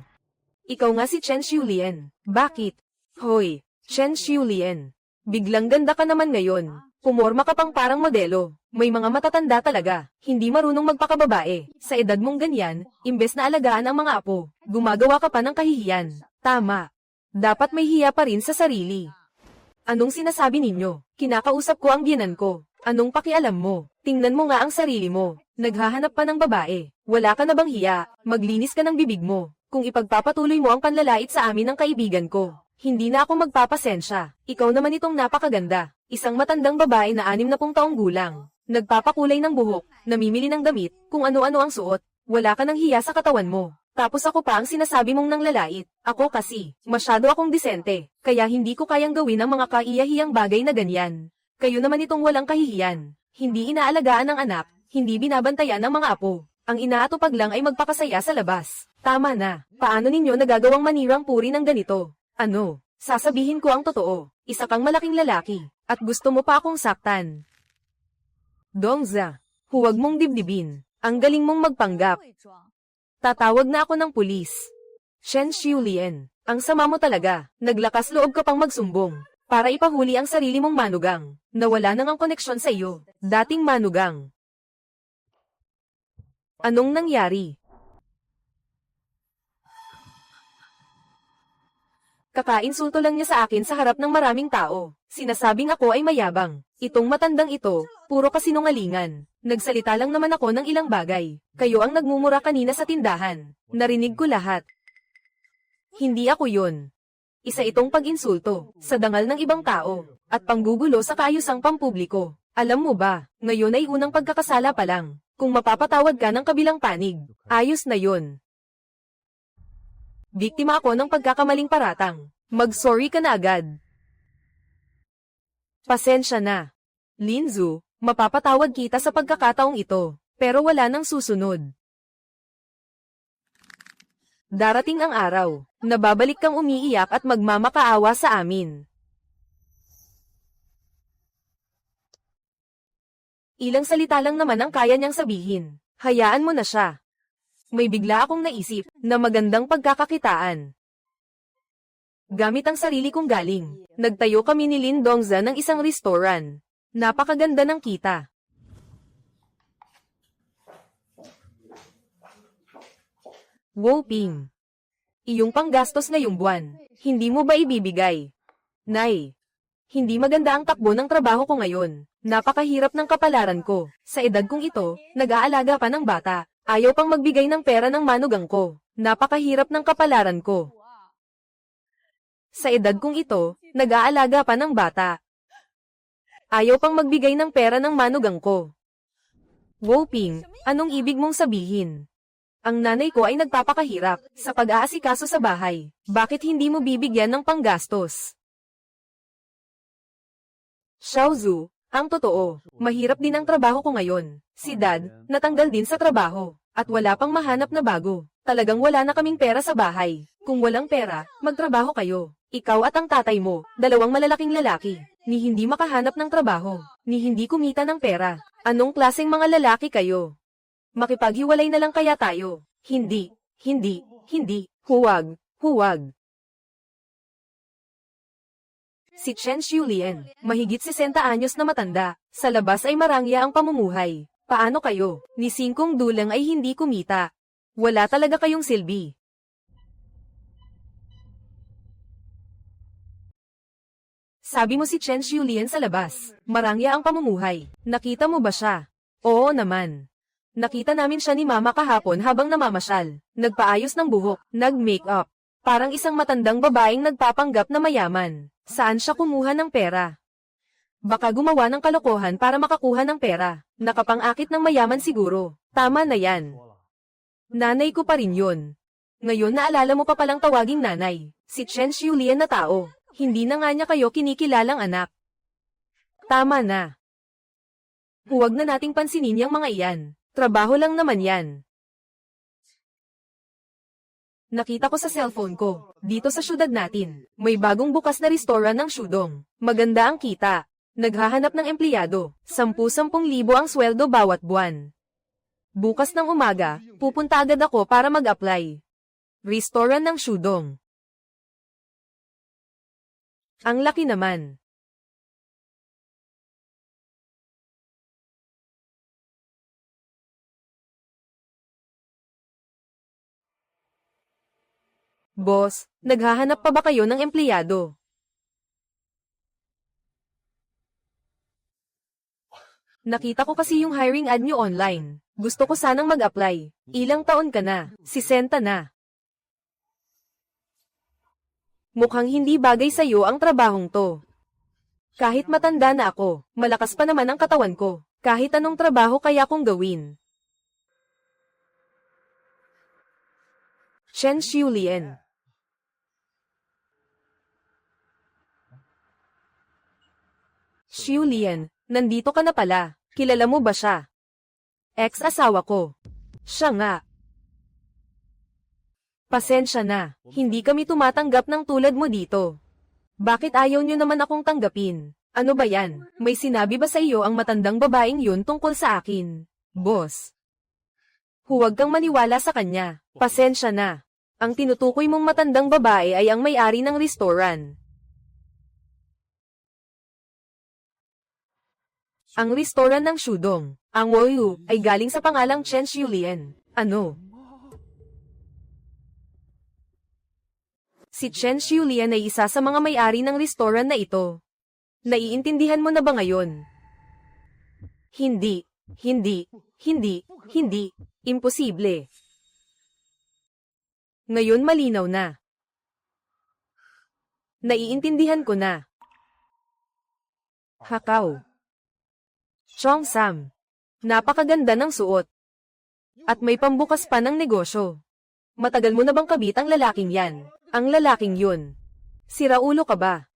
Ikaw nga si Chen Xiulien. Bakit? Hoy, Chen Xiulien. Biglang ganda ka naman ngayon. Pumorma ka pang parang modelo. May mga matatanda talaga. Hindi marunong magpakababae. Sa edad mong ganyan, imbes na alagaan ang mga apo, gumagawa ka pa ng kahihiyan. Tama. Dapat may hiya pa rin sa sarili. Anong sinasabi ninyo? Kinakausap ko ang biyenan ko. Anong pakialam mo? Tingnan mo nga ang sarili mo. Naghahanap pa ng babae. Wala ka na bang hiya? Maglinis ka ng bibig mo. Kung ipagpapatuloy mo ang panlalait sa amin ng kaibigan ko, Hindi na ako magpapasensya. Ikaw naman itong napakaganda. Isang matandang babae na 60 taong gulang. Nagpapakulay ng buhok, namimili ng damit, kung ano-ano ang suot. Wala ka ng hiya sa katawan mo. Tapos ako pa ang sinasabi mong nanglalait. Ako kasi, masyado akong disente. Kaya hindi ko kayang gawin ang mga kaiyahiyang bagay na ganyan. Kayo naman itong walang kahihiyan. Hindi inaalagaan ng anak, hindi binabantayan ng mga apo. Ang inaatupag lang ay magpakasaya sa labas. Tama na. Paano ninyo nagagawang manirang puri ng ganito? Ano? Sasabihin ko ang totoo. Isa kang malaking lalaki. At gusto mo pa akong saktan. Dongza, huwag mong dibdibin. Ang galing mong magpanggap. Tatawag na ako ng pulis. Shen Xiulien, ang sama mo talaga. Naglakas loob ka pang magsumbong. Para ipahuli ang sarili mong manugang. Nawala nang ang koneksyon sa iyo. Dating manugang. Anong nangyari? Kakainsulto lang niya sa akin sa harap ng maraming tao. Sinasabing ako ay mayabang. Itong matandang ito, puro kasinungalingan. Nagsalita lang naman ako ng ilang bagay. Kayo ang nagmumura kanina sa tindahan. Narinig ko lahat. Hindi ako yun. Isa itong pag-insulto, sa dangal ng ibang tao, at panggugulo sa kaayusang pampubliko. Alam mo ba, ngayon ay unang pagkakasala pa lang. Kung mapapatawad ka ng kabilang panig, ayos na yun. Biktima ako ng pagkakamaling paratang. Mag-sorry ka na agad. Pasensya na. Linzu, mapapatawad kita sa pagkakataong ito, pero wala nang susunod. Darating ang araw, na babalik kang umiiyak at magmamakaawa sa amin. Ilang salita lang naman ang kaya niyang sabihin. Hayaan mo na siya. May bigla akong naisip na magandang pagkakakitaan. Gamit ang sarili kong galing, nagtayo kami ni Lin Dongza ng isang restaurant. Napakaganda ng kita. Woping. Iyong panggastos ngayong buwan, hindi mo ba ibibigay? Nay, hindi maganda ang takbo ng trabaho ko ngayon. Napakahirap ng kapalaran ko. Sa edad kong ito, nag-aalaga pa ng bata. Ayaw pang magbigay ng pera ng manugang ko. Napakahirap ng kapalaran ko. Sa edad kong ito, nag-aalaga pa ng bata. Ayaw pang magbigay ng pera ng manugang ko. Woping, anong ibig mong sabihin? Ang nanay ko ay nagpapakahirap sa pag-aasikaso sa bahay. Bakit hindi mo bibigyan ng panggastos? Xiaozu, ang totoo, mahirap din ang trabaho ko ngayon. Si Dad, natanggal din sa trabaho. At wala pang mahanap na bago. Talagang wala na kaming pera sa bahay. Kung walang pera, magtrabaho kayo. Ikaw at ang tatay mo, dalawang malalaking lalaki. Ni hindi makahanap ng trabaho, ni hindi kumita ng pera. Anong klaseng mga lalaki kayo? Makipaghiwalay na lang kaya tayo. Hindi, hindi, hindi, huwag, huwag. Si Chen Xiulien, mahigit 60 anyos na matanda. Sa labas ay marangya ang pamumuhay. Paano kayo? Ni 5 dulang ay hindi kumita. Wala talaga kayong silbi. Sabi mo si Chen Xiulien sa labas. Marangya ang pamumuhay. Nakita mo ba siya? Oo naman. Nakita namin siya ni Mama kahapon habang namamasyal. Nagpaayos ng buhok, nag-make-up. Parang isang matandang babaeng nagpapanggap na mayaman. Saan siya kumuha ng pera? Baka gumawa ng kalokohan para makakuha ng pera. Nakapang-akit ng mayaman siguro. Tama na yan. Nanay ko pa rin yun. Ngayon naalala mo pa palang tawaging nanay. Si Chen Xiulien na tao. Hindi na nga niya kayo kinikilalang anak. Tama na. Huwag na nating pansinin yung mga iyan. Trabaho lang naman yan. Nakita ko sa cellphone ko, dito sa syudad natin, may bagong bukas na restaurant ng Shudong. Maganda ang kita. Naghahanap ng empleyado, 10,000 ang sweldo bawat buwan. Bukas ng umaga, pupunta agad ako para mag-apply. Restaurant ng Shudong. Ang laki naman. Boss, naghahanap pa ba kayo ng empleyado? Nakita ko kasi yung hiring ad nyo online. Gusto ko sanang mag-apply. Ilang taon ka na? 60 na. Mukhang hindi bagay sa'yo ang trabahong to. Kahit matanda na ako, malakas pa naman ang katawan ko. Kahit anong trabaho kaya kong gawin. Chen Xiulian. Xiulian, nandito ka na pala. Kilala mo ba siya? Ex-asawa ko. Siya nga. Pasensya na, hindi kami tumatanggap ng tulad mo dito. Bakit ayaw nyo naman akong tanggapin? Ano ba yan? May sinabi ba sa iyo ang matandang babaeng yun tungkol sa akin? Boss. Huwag kang maniwala sa kanya. Pasensya na. Ang tinutukoy mong matandang babae ay ang may-ari ng restoran. Ang restoran ng Shudong, ang Woyu, ay galing sa pangalang Chen Xiulian. Ano? Si Chen Xiulian ay isa sa mga may-ari ng restoran na ito. Naiintindihan mo na ba ngayon? Hindi, hindi, hindi, hindi, imposible. Ngayon malinaw na. Naiintindihan ko na. Hakaw. Chong Sam. Napakaganda ng suot. At may pambukas pa ng negosyo. Matagal mo na bang kabit ang lalaking yan? Ang lalaking yun. Siraulo ka ba?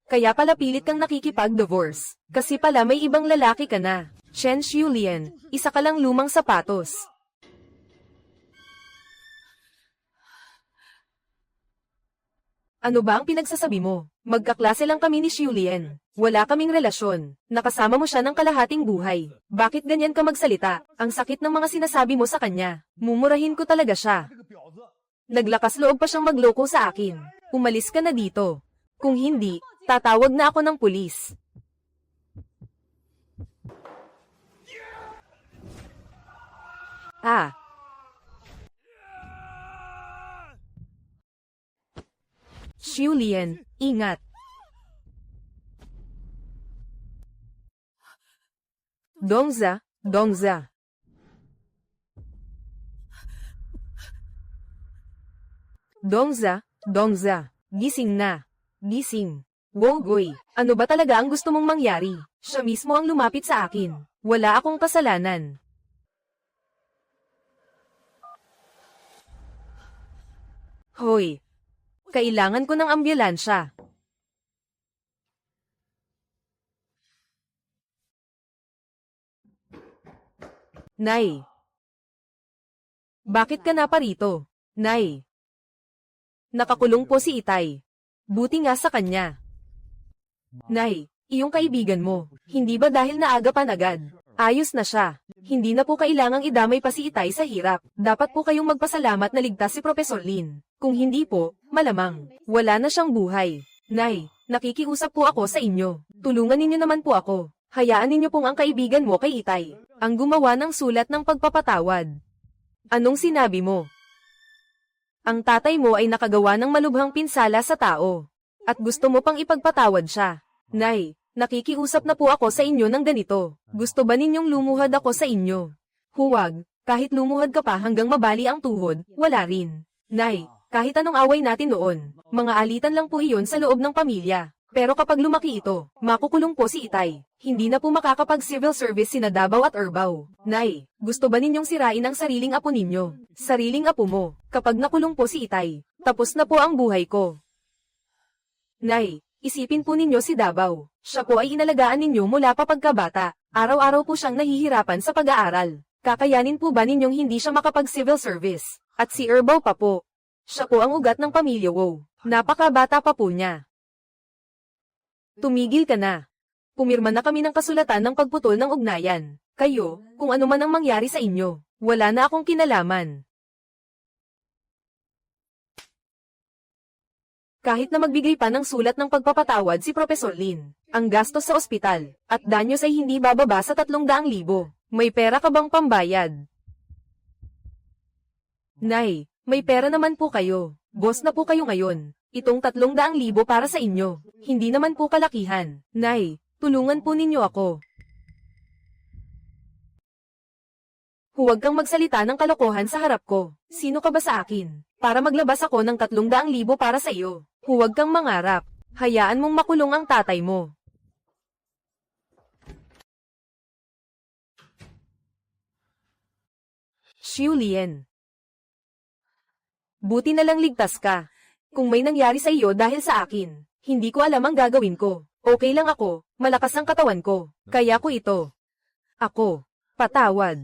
Kaya pala pilit kang nakikipag-divorce. Kasi pala may ibang lalaki ka na. Chen Xiulian, isa ka lang lumang sapatos. Ano ba ang pinagsasabi mo? Magkaklase lang kami ni Xiulian. Wala kaming relasyon. Nakasama mo siya ng kalahating buhay. Bakit ganyan ka magsalita? Ang sakit ng mga sinasabi mo sa kanya. Mumurahin ko talaga siya. Naglakas loob pa siyang magloko sa akin. Umalis ka na dito. Kung hindi, tatawag na ako ng pulis. Ah. Xiulian, ingat. Dongza, Dongza. Dongza, Dongza. Gising na. Gising. Wonggoy, ano ba talaga ang gusto mong mangyari? Siya mismo ang lumapit sa akin. Wala akong kasalanan. Hoy. Kailangan ko ng ambulansya. Nay. Bakit ka na parito? Nay. Nakakulong po si Itay. Buti nga sa kanya. Nay, iyong kaibigan mo, hindi ba dahil naagapan agad? Ayos na siya. Hindi na po kailangang idamay pa si Itay sa hirap. Dapat po kayong magpasalamat na ligtas si Professor Lin. Kung hindi po, malamang, wala na siyang buhay. Nay, nakikiusap po ako sa inyo. Tulungan ninyo naman po ako. Hayaan ninyo pong ang kaibigan mo kay Itay, ang gumawa ng sulat ng pagpapatawad. Anong sinabi mo? Ang tatay mo ay nakagawa ng malubhang pinsala sa tao. At gusto mo pang ipagpatawad siya. Nay, nakikiusap na po ako sa inyo ng ganito. Gusto ba ninyong lumuhad ako sa inyo? Huwag, kahit lumuhad ka pa hanggang mabali ang tuhod, wala rin. Nay, kahit anong away natin noon, mga alitan lang po iyon sa loob ng pamilya. Pero kapag lumaki ito, makukulong po si Itay. Hindi na po makakapag-civil service sina Davao at Erbao. Nay, gusto ba ninyong sirain ang sariling apo ninyo? Sariling apo mo, kapag nakulong po si Itay, tapos na po ang buhay ko. Nay, isipin po ninyo si Davao. Siya po ay inalagaan ninyo mula pa pagkabata. Araw-araw po siyang nahihirapan sa pag-aaral. Kakayanin po ba ninyong hindi siya makapag-civil service? At si Erbao pa po. Siya po ang ugat ng pamilya Wo. Napakabata pa po niya. Tumigil ka na. Pumirma na kami ng kasulatan ng pagputol ng ugnayan. Kayo, kung ano man ang mangyari sa inyo, wala na akong kinalaman. Kahit na magbigay pa ng sulat ng pagpapatawad si Professor Lin, ang gastos sa ospital, at danyos ay hindi bababa sa 300,000. May pera ka bang pambayad? Nay, may pera naman po kayo. Boss na po kayo ngayon. Itong 300,000 para sa inyo. Hindi naman po kalakihan. Nay, tulungan po ninyo ako. Huwag kang magsalita ng kalokohan sa harap ko. Sino ka ba sa akin? Para maglabas ako ng 300,000 para sa iyo. Huwag kang mangarap. Hayaan mong makulong ang tatay mo. Xiu Lian. Buti na lang ligtas ka. Kung may nangyari sa iyo dahil sa akin, hindi ko alam ang gagawin ko. Okay lang ako, malakas ang katawan ko. Kaya ko ito. Ako. Patawad.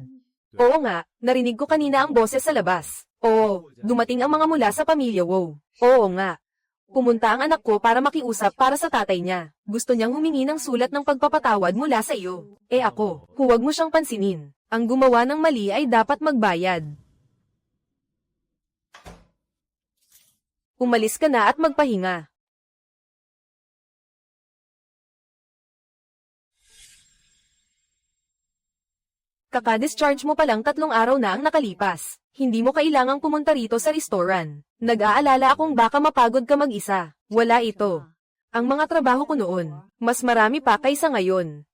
Oo nga, narinig ko kanina ang boses sa labas. Oo, dumating ang mga mula sa pamilya Wu. Oo nga. Pumunta ang anak ko para makiusap para sa tatay niya. Gusto niyang humingi ng sulat ng pagpapatawad mula sa iyo. Ako, huwag mo siyang pansinin. Ang gumawa ng mali ay dapat magbayad. Umalis ka na at magpahinga. Kaka-discharge mo palang 3 araw na ang nakalipas. Hindi mo kailangang pumunta rito sa restaurant. Nag-aalala akong baka mapagod ka mag-isa. Wala ito. Ang mga trabaho ko noon, mas marami pa kaysa ngayon.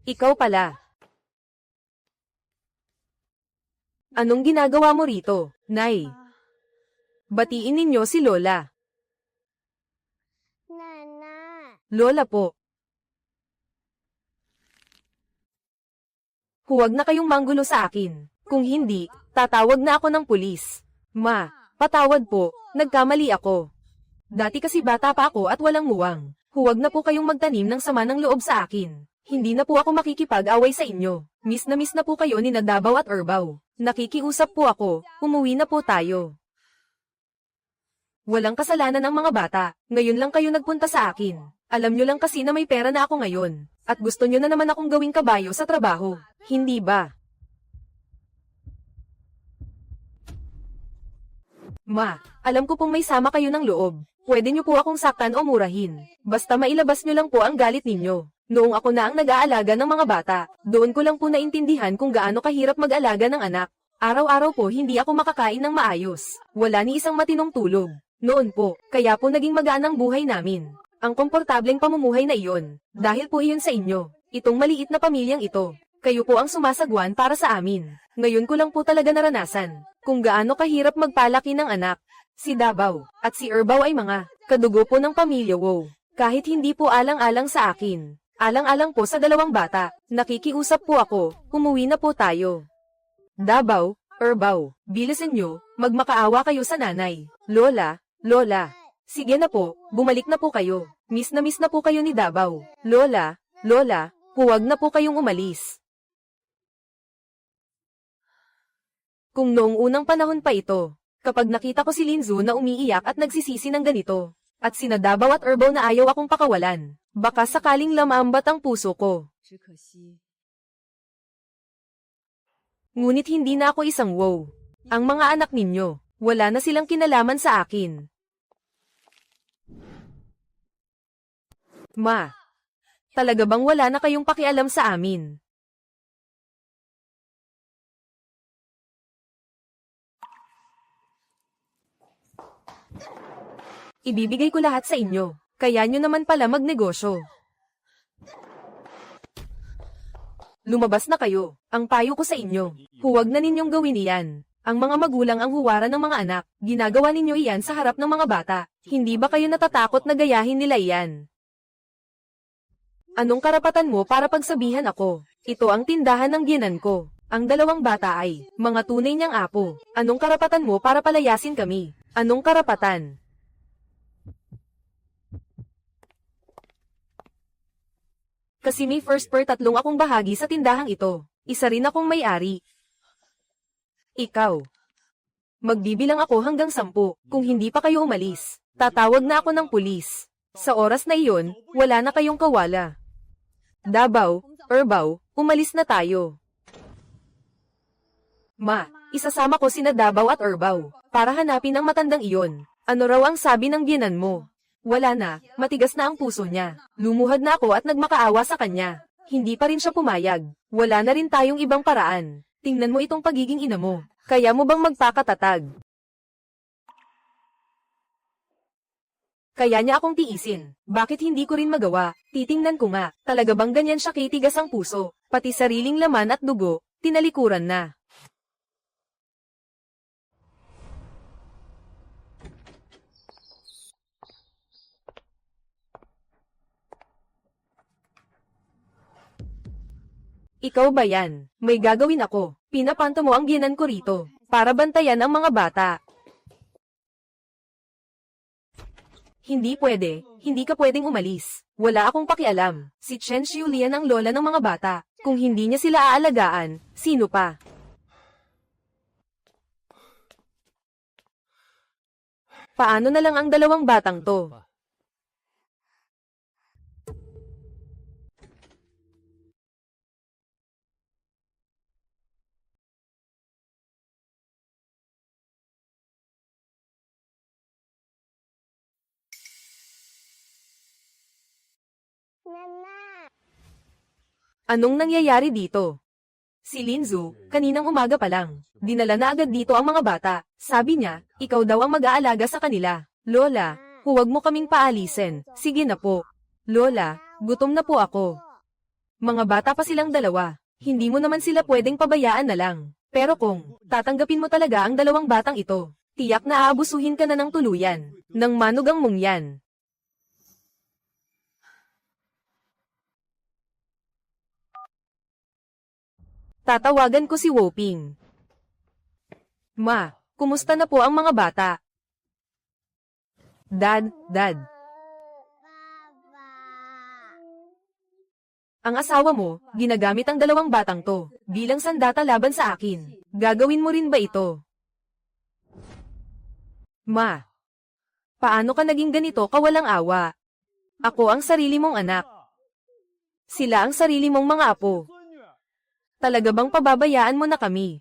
Ikaw pala. Anong ginagawa mo rito, Nay? Batiin ninyo si Lola. Nana. Lola po. Huwag na kayong manggulo sa akin. Kung hindi, tatawag na ako ng pulis. Ma, patawad po, nagkamali ako. Dati kasi bata pa ako at walang muwang. Huwag na po kayong magtanim ng sama ng loob sa akin. Hindi na po ako makikipag-away sa inyo. Miss na po kayo ni Nadabaw at Erbaw. Nakikiusap po ako, umuwi na po tayo. Walang kasalanan ng mga bata, ngayon lang kayo nagpunta sa akin. Alam nyo lang kasi na may pera na ako ngayon, at gusto nyo na naman akong gawing kabayo sa trabaho, hindi ba? Ma, alam ko pong may sama kayo ng loob. Pwede nyo po akong saktan o murahin. Basta mailabas nyo lang po ang galit ninyo. Noong ako na ang nag-aalaga ng mga bata, doon ko lang po naintindihan kung gaano kahirap mag-alaga ng anak. Araw-araw po hindi ako makakain ng maayos. Wala ni isang matinong tulog. Noon po, kaya po naging magaan ang buhay namin. Ang komportableng pamumuhay na iyon, dahil po iyon sa inyo. Itong maliit na pamilyang ito. Kayo po ang sumasagwan para sa amin. Ngayon ko lang po talaga naranasan kung gaano kahirap magpalaki ng anak. Si Dabaw at si Erbaw ay mga kadugo po ng pamilya Wu. Kahit hindi po alang-alang sa akin, alang-alang po sa dalawang bata, nakikiusap po ako, umuwi na po tayo. Dabaw, Erbaw, bilisan nyo, magmakaawa kayo sa nanay. Lola, sige na po, bumalik na po kayo. Miss na po kayo ni Dabaw. Lola, huwag na po kayong umalis. Kung noong unang panahon pa ito, kapag nakita ko si Linzu na umiiyak at nagsisisi ng ganito, at sina Dabaw at Erbaw na ayaw akong pakawalan, baka sakaling lamambat ang puso ko. Ngunit hindi na ako isang Wu. Ang mga anak ninyo, wala na silang kinalaman sa akin. Ma, talaga bang wala na kayong pakialam sa amin? Ibibigay ko lahat sa inyo, kaya nyo naman pala magnegosyo. Lumabas na kayo, ang payo ko sa inyo, huwag na ninyong gawin iyan. Ang mga magulang ang huwaran ng mga anak, ginagawa ninyo iyan sa harap ng mga bata. Hindi ba kayo natatakot na gayahin nila iyan? Anong karapatan mo para pagsabihan ako? Ito ang tindahan ng biyenan ko. Ang dalawang bata ay mga tunay niyang apo. Anong karapatan mo para palayasin kami? Anong karapatan? Kasi may first per 3 akong bahagi sa tindahang ito. Isa rin akong may-ari. Ikaw. Magbibilang ako hanggang 10. Kung hindi pa kayo umalis, tatawag na ako ng pulis. Sa oras na iyon, wala na kayong kawala. Dabaw, Erbaw, umalis na tayo. Ma, isasama ko sina Dabaw at Erbaw, para hanapin ang matandang iyon. Ano raw ang sabi ng biyenan mo? Wala na, matigas na ang puso niya. Lumuhad na ako at nagmakaawa sa kanya. Hindi pa rin siya pumayag. Wala na rin tayong ibang paraan. Tingnan mo itong pagiging ina mo. Kaya mo bang magpakatatag? Kaya niya akong tiisin. Bakit hindi ko rin magawa? Titingnan ko nga, talaga bang ganyan siya kitigas ang puso? Pati sariling laman at dugo, tinalikuran na. Ikaw ba yan? May gagawin ako. Pinapanto mo ang biyenan ko rito, para bantayan ang mga bata. Hindi pwede, hindi ka pwedeng umalis. Wala akong pakialam. Si Chen Xiulian ang lola ng mga bata. Kung hindi niya sila aalagaan, sino pa? Paano na lang ang dalawang batang to? Anong nangyayari dito? Si Linzu, kaninang umaga pa lang, dinala na agad dito ang mga bata. Sabi niya, ikaw daw ang mag-aalaga sa kanila. Lola, huwag mo kaming paalisin. Sige na po. Lola, gutom na po ako. Mga bata pa silang dalawa. Hindi mo naman sila pwedeng pabayaan na lang. Pero kung tatanggapin mo talaga ang dalawang batang ito, tiyak na aabusuhin ka na ng tuluyan. Nang manugang mong yan. Tatawagan ko si Woping. Ma, kumusta na po ang mga bata? Dad. Ang asawa mo, ginagamit ang dalawang batang to, bilang sandata laban sa akin. Gagawin mo rin ba ito? Ma, paano ka naging ganito kawalang awa? Ako ang sarili mong anak. Sila ang sarili mong mga apo. Talaga bang pababayaan mo na kami?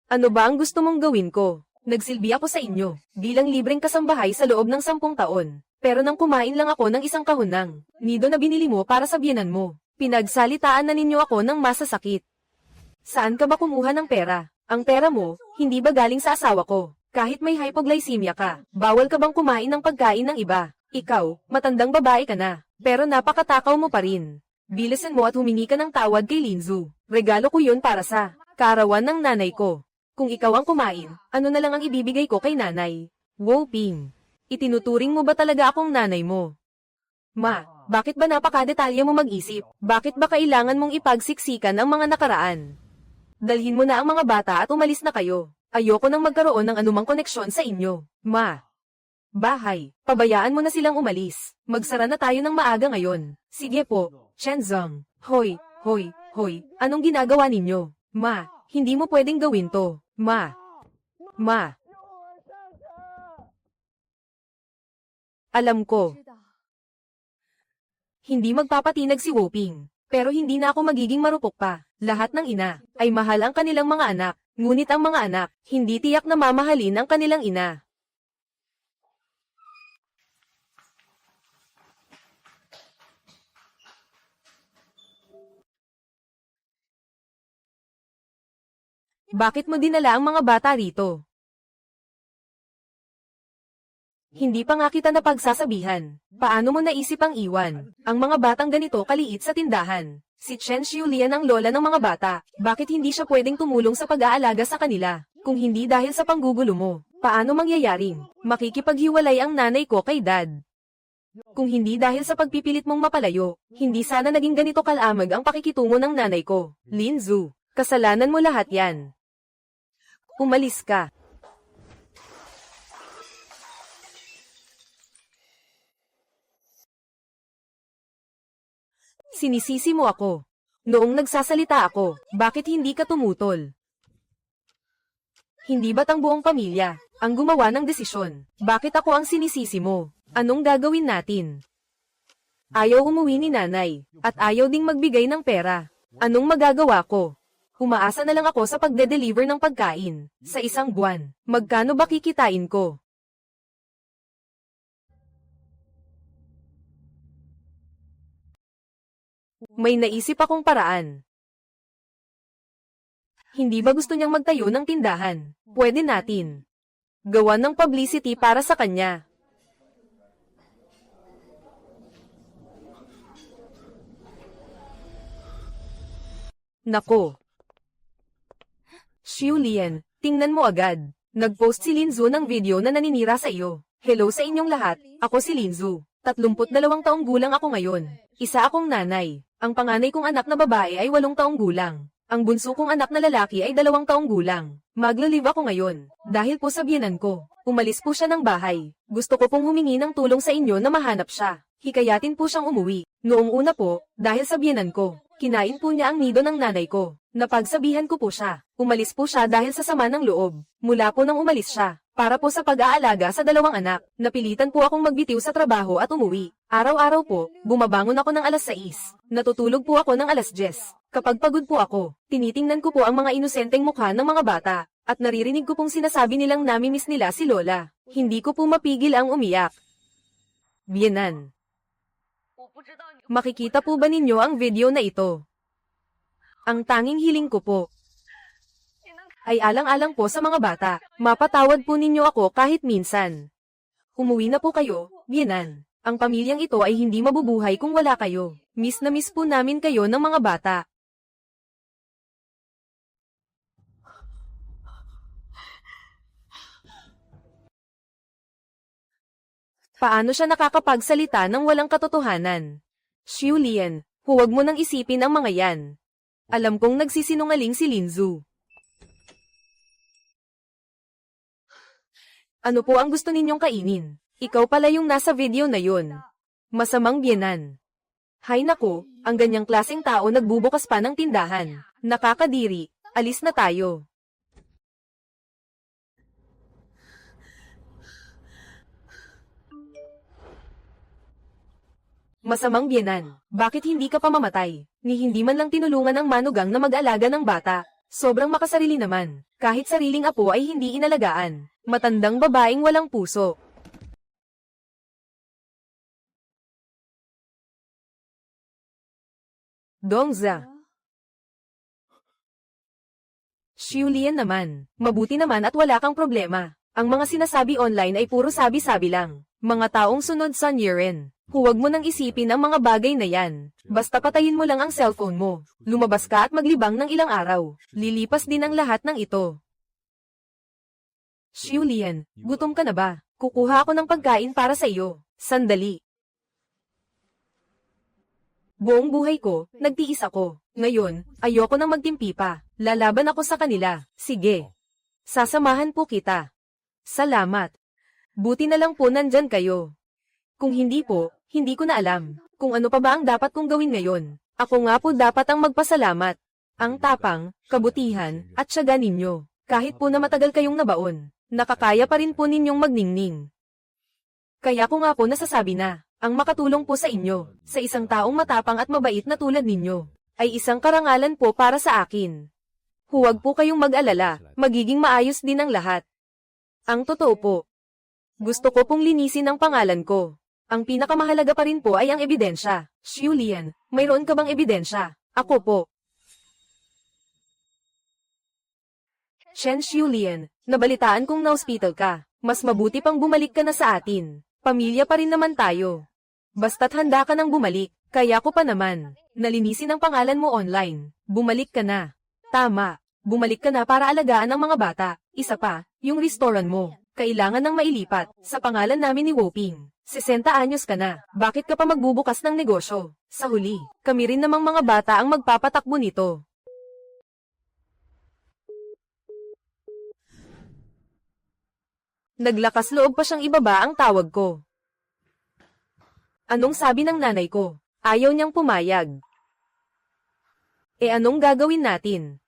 Ano ba ang gusto mong gawin ko? Nagsilbi ako sa inyo, bilang libreng kasambahay sa loob ng 10 taon. Pero nang kumain lang ako ng isang kahon ng nido na binili mo para sa biyenan mo, pinagsalitaan na ninyo ako ng masasakit. Saan ka ba kumuha ng pera? Ang pera mo, hindi ba galing sa asawa ko? Kahit may hypoglycemia ka, bawal ka bang kumain ng pagkain ng iba? Ikaw, matandang babae ka na, pero napakatakaw mo pa rin. Bilisan mo at humingi ka ng tawad kay Linzu. Regalo ko yun para sa kaarawan ng nanay ko. Kung ikaw ang kumain, ano na lang ang ibibigay ko kay nanay? Woping, itinuturing mo ba talaga akong nanay mo? Ma, bakit ba napakadetalye mo mag-isip? Bakit ba kailangan mong ipagsiksikan ang mga nakaraan? Dalhin mo na ang mga bata at umalis na kayo. Ayoko nang magkaroon ng anumang koneksyon sa inyo. Ma. Bahay, pabayaan mo na silang umalis. Magsara na tayo ng maaga ngayon. Sige po, Shenzong. Hoy, anong ginagawa ninyo? Ma, hindi mo pwedeng gawin to. Ma. Alam ko. Hindi magpapatinag si Woping. Pero hindi na ako magiging marupok pa. Lahat ng ina ay mahal ang kanilang mga anak. Ngunit ang mga anak, hindi tiyak na mamahalin ang kanilang ina. Bakit mo dinala ang mga bata rito? Hindi pa nga kita napagsasabihan. Paano mo naisip ang iwan? Ang mga batang ganito kaliit sa tindahan. Si Chen Xiulian ang lola ng mga bata. Bakit hindi siya pwedeng tumulong sa pag-aalaga sa kanila? Kung hindi dahil sa panggugulo mo, paano mangyayaring makikipaghiwalay ang nanay ko kay dad? Kung hindi dahil sa pagpipilit mong mapalayo, hindi sana naging ganito kalamag ang pakikitungo ng nanay ko. Linzu, kasalanan mo lahat yan. Umalis ka. Sinisisi mo ako. Noong nagsasalita ako, bakit hindi ka tumutol? Hindi ba't ang buong pamilya ang gumawa ng desisyon? Bakit ako ang sinisisi mo? Anong gagawin natin? Ayaw umuwi ni nanay, at ayaw ding magbigay ng pera. Anong magagawa ko? Umaasa na lang ako sa pagde-deliver ng pagkain. Sa isang buwan, magkano ba kikitain ko? May naisip akong paraan. Hindi ba gusto niyang magtayo ng tindahan? Pwede natin gawan ng publicity para sa kanya. Nako. Xiulian, tingnan mo agad. Nag-post si Linzu ng video na naninira sa iyo. Hello sa inyong lahat, ako si Linzu. 32 taong gulang ako ngayon. Isa akong nanay. Ang panganay kong anak na babae ay 8 taong gulang. Ang bunso kong anak na lalaki ay 2 taong gulang. Maglo-live ako ngayon. Dahil po sa biyenan ko. Umalis po siya ng bahay. Gusto ko pong humingi ng tulong sa inyo na mahanap siya. Hikayatin po siyang umuwi. Noong una po, dahil sa biyenan ko, kinain po niya ang nido ng nanay ko. Napagsabihan ko po siya. Umalis po siya dahil sa sama ng loob. Mula po nang umalis siya. Para po sa pag-aalaga sa 2 anak, napilitan po akong magbitiw sa trabaho at umuwi. Araw-araw po, bumabangon ako ng alas 6. Natutulog po ako ng alas 10. Kapag pagod po ako, tinitingnan ko po ang mga inosenteng mukha ng mga bata, at naririnig ko pong sinasabi nilang namimiss nila si Lola. Hindi ko po mapigil ang umiyak. Biyenan. Makikita po ba ninyo ang video na ito? Ang tanging hiling ko po ay alang-alang po sa mga bata. Mapatawad po ninyo ako kahit minsan. Umuwi na po kayo, biyenan. Ang pamilyang ito ay hindi mabubuhay kung wala kayo. Miss na miss po namin kayo ng mga bata. Paano siya nakakapagsalita ng walang katotohanan? Xiulian, huwag mo nang isipin ang mga yan. Alam kong nagsisinungaling si Linzu. Ano po ang gusto ninyong kainin? Ikaw pala yung nasa video na yun. Masamang biyenan. Hay nako, ang ganyang klaseng tao nagbubukas pa ng tindahan. Nakakadiri, alis na tayo. Masamang biyenan, bakit hindi ka pa mamatay? Ni hindi man lang tinulungan ang manugang na mag-alaga ng bata. Sobrang makasarili naman. Kahit sariling apo ay hindi inalagaan. Matandang babaeng walang puso. Dongza. Xiulian naman. Mabuti naman at wala kang problema. Ang mga sinasabi online ay puro sabi-sabi lang. Mga taong sunod sa Niren. Huwag mo nang isipin ang mga bagay na yan. Basta patayin mo lang ang cellphone mo. Lumabas ka at maglibang ng ilang araw. Lilipas din ang lahat ng ito. Xiulian, gutom ka na ba? Kukuha ako ng pagkain para sa iyo. Sandali. Buong buhay ko, nagtiis ako. Ngayon, ayoko nang magtimpi pa. Lalaban ako sa kanila. Sige. Sasamahan po kita. Salamat. Buti na lang po nandyan kayo. Kung hindi po, hindi ko na alam kung ano pa ba ang dapat kong gawin ngayon. Ako nga po dapat ang magpasalamat. Ang tapang, kabutihan, at tiyaga ninyo. Kahit po na matagal kayong nabaon, nakakaya pa rin po ninyong magningning. Kaya ko nga po nasasabi na, ang makatulong po sa inyo, sa isang taong matapang at mabait na tulad ninyo, ay isang karangalan po para sa akin. Huwag po kayong mag-alala, magiging maayos din ang lahat. Ang totoo po, gusto ko pong linisin ang pangalan ko. Ang pinakamahalaga pa rin po ay ang ebidensya. Xiulian, mayroon ka bang ebidensya? Ako po. Chen Xiulian, nabalitaan kong na-hospital ka. Mas mabuti pang bumalik ka na sa atin. Pamilya pa rin naman tayo. Basta't handa ka nang bumalik, kaya ko pa naman. Nalinisin ang pangalan mo online. Bumalik ka na. Tama, bumalik ka na para alagaan ang mga bata. Isa pa, yung restaurant mo. Kailangan nang mailipat, sa pangalan namin ni Woping. 60 anyos ka na, bakit ka pa magbubukas ng negosyo? Sa huli, kami rin namang mga bata ang magpapatakbo nito. Naglakas loob pa siyang ibaba ang tawag ko. Anong sabi ng nanay ko? Ayaw niyang pumayag. Anong gagawin natin?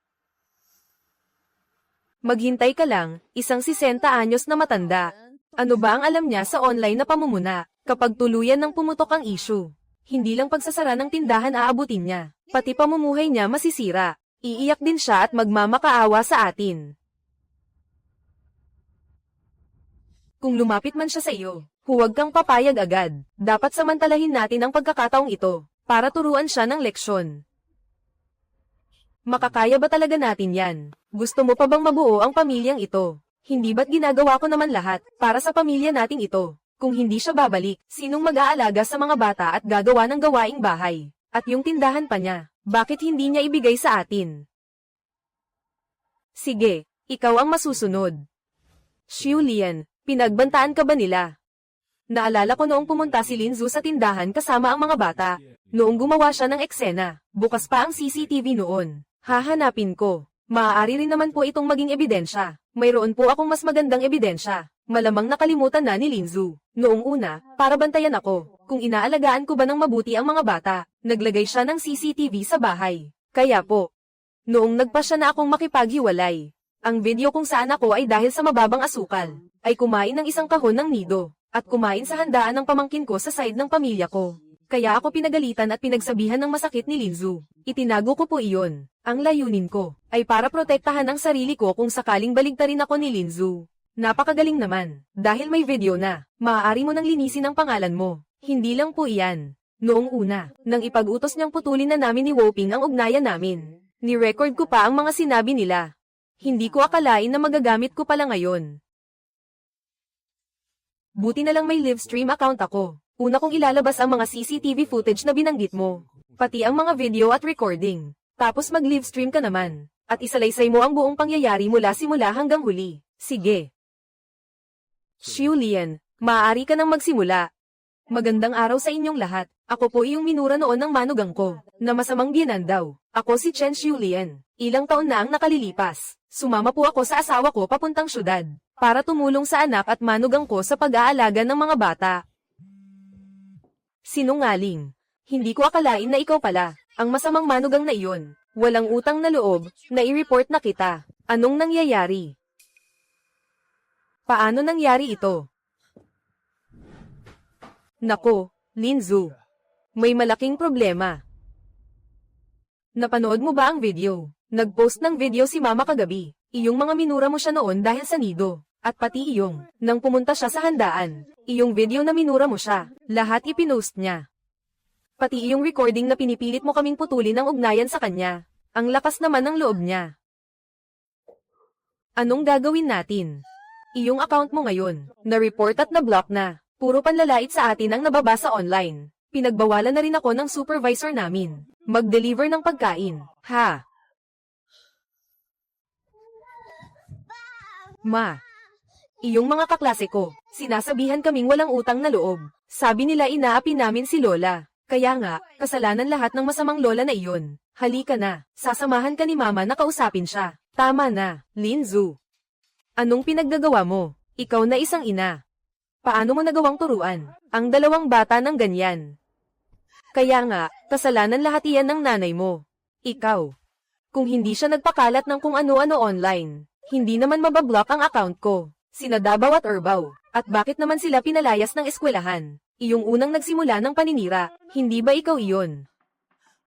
Maghintay ka lang, isang 60 anyos na matanda. Ano ba ang alam niya sa online na pamumuna, kapag tuluyan ng pumutok ang issue? Hindi lang pagsasara ng tindahan aabutin niya, pati pamumuhay niya masisira. Iiyak din siya at magmamakaawa sa atin. Kung lumapit man siya sa iyo, huwag kang papayag agad. Dapat samantalahin natin ang pagkakataong ito, para turuan siya ng leksyon. Makakaya ba talaga natin yan? Gusto mo pa bang mabuo ang pamilyang ito? Hindi ba't ginagawa ko naman lahat, para sa pamilya nating ito? Kung hindi siya babalik, sinong mag-aalaga sa mga bata at gagawa ng gawaing bahay? At yung tindahan pa niya, bakit hindi niya ibigay sa atin? Sige, ikaw ang masusunod. Xiulian, pinagbantaan ka ba nila? Naalala ko noong pumunta si Linzu sa tindahan kasama ang mga bata. Noong gumawa siya ng eksena, bukas pa ang CCTV noon. Hahanapin ko. Maaari rin naman po itong maging ebidensya. Mayroon po akong mas magandang ebidensya. Malamang nakalimutan na ni Linzu. Noong una, para bantayan ako, kung inaalagaan ko ba ng mabuti ang mga bata, naglagay siya ng CCTV sa bahay. Kaya po, noong nagpasya na akong makipaghiwalay, ang video kung saan ako ay dahil sa mababang asukal, ay kumain ng isang kahon ng nido, at kumain sa handaan ng pamangkin ko sa side ng pamilya ko. Kaya ako pinagalitan at pinagsabihan ng masakit ni Linzu. Itinago ko po iyon. Ang layunin ko ay para protektahan ang sarili ko kung sakaling baligtarin ako ni Linzu. Napakagaling naman. Dahil may video na, maaari mo nang linisin ang pangalan mo. Hindi lang po iyan. Noong una, nang ipag-utos niyang putulin na namin ni Woping ang ugnayan namin, ni-record ko pa ang mga sinabi nila. Hindi ko akalain na magagamit ko pala ngayon. Buti na lang may live stream account ako. Una kong ilalabas ang mga CCTV footage na binanggit mo, pati ang mga video at recording. Tapos mag-live stream ka naman, at isalaysay mo ang buong pangyayari mula simula hanggang huli. Sige. Xiulian, maaari ka nang magsimula. Magandang araw sa inyong lahat. Ako po iyong minura noon ng manugang ko, na masamang biyenan daw. Ako si Chen Xiulian. Ilang taon na ang nakalilipas. Sumama po ako sa asawa ko papuntang syudad, para tumulong sa anak at manugang ko sa pag-aalaga ng mga bata. Sinungaling. Hindi ko akalain na ikaw pala, ang masamang manugang na iyon. Walang utang na loob, na i-report na kita. Anong nangyayari? Paano nangyari ito? Nako, Linzu. May malaking problema. Napanood mo ba ang video? Nag-post ng video si Mama kagabi. Iyong mga minura mo siya noon dahil sa nido. At pati iyong, nang pumunta siya sa handaan, iyong video na minura mo siya, lahat ipinost niya. Pati iyong recording na pinipilit mo kaming putulin ang ugnayan sa kanya. Ang lakas naman ng loob niya. Anong gagawin natin? Iyong account mo ngayon, na-report at na-block na. Puro panlalait sa atin ang nababasa online. Pinagbawalan na rin ako ng supervisor namin. Mag-deliver ng pagkain. Ha? Ma. Iyong mga kaklase ko, sinasabihan kaming walang utang na loob. Sabi nila inaapi namin si Lola. Kaya nga, kasalanan lahat ng masamang lola na iyon. Halika na, sasamahan ka ni Mama na kausapin siya. Tama na, Linzu. Anong pinaggagawa mo? Ikaw na isang ina. Paano mo nagawang turuan ang dalawang bata ng ganyan? Kaya nga, kasalanan lahat iyan ng nanay mo. Ikaw. Kung hindi siya nagpakalat ng kung ano-ano online, hindi naman mabablock ang account ko. Sina Dabaw at Erbaw, at bakit naman sila pinalayas ng eskwelahan? Iyong unang nagsimula ng paninira, hindi ba ikaw iyon?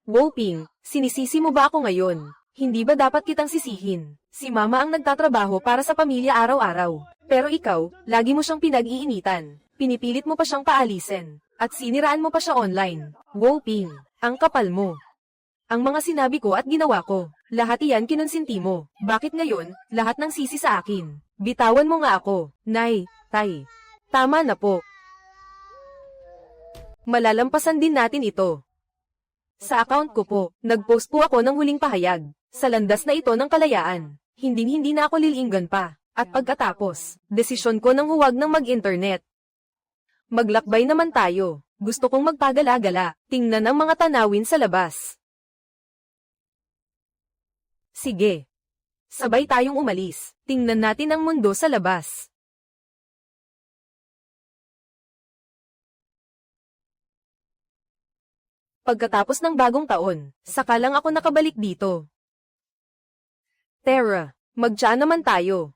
Woping, sinisisi mo ba ako ngayon? Hindi ba dapat kitang sisihin? Si Mama ang nagtatrabaho para sa pamilya araw-araw. Pero ikaw, lagi mo siyang pinag-iinitan. Pinipilit mo pa siyang paalisin. At siniraan mo pa siya online. Woping, ang kapal mo. Ang mga sinabi ko at ginawa ko, lahat iyan kinonsinti mo. Bakit ngayon, lahat ng sisi sa akin? Bitawan mo nga ako, Nay, Tay. Tama na po. Malalampasan din natin ito. Sa account ko po, nag-post po ako ng huling pahayag. Sa landas na ito ng kalayaan. Hindi na ako lilinggan pa. At pagkatapos, desisyon ko nang huwag nang mag-internet. Maglakbay naman tayo. Gusto kong magpagala-gala. Tingnan ang mga tanawin sa labas. Sige. Sabay tayong umalis. Tingnan natin ang mundo sa labas. Pagkatapos ng bagong taon, saka lang ako nakabalik dito. Tara, mag-tsa naman tayo.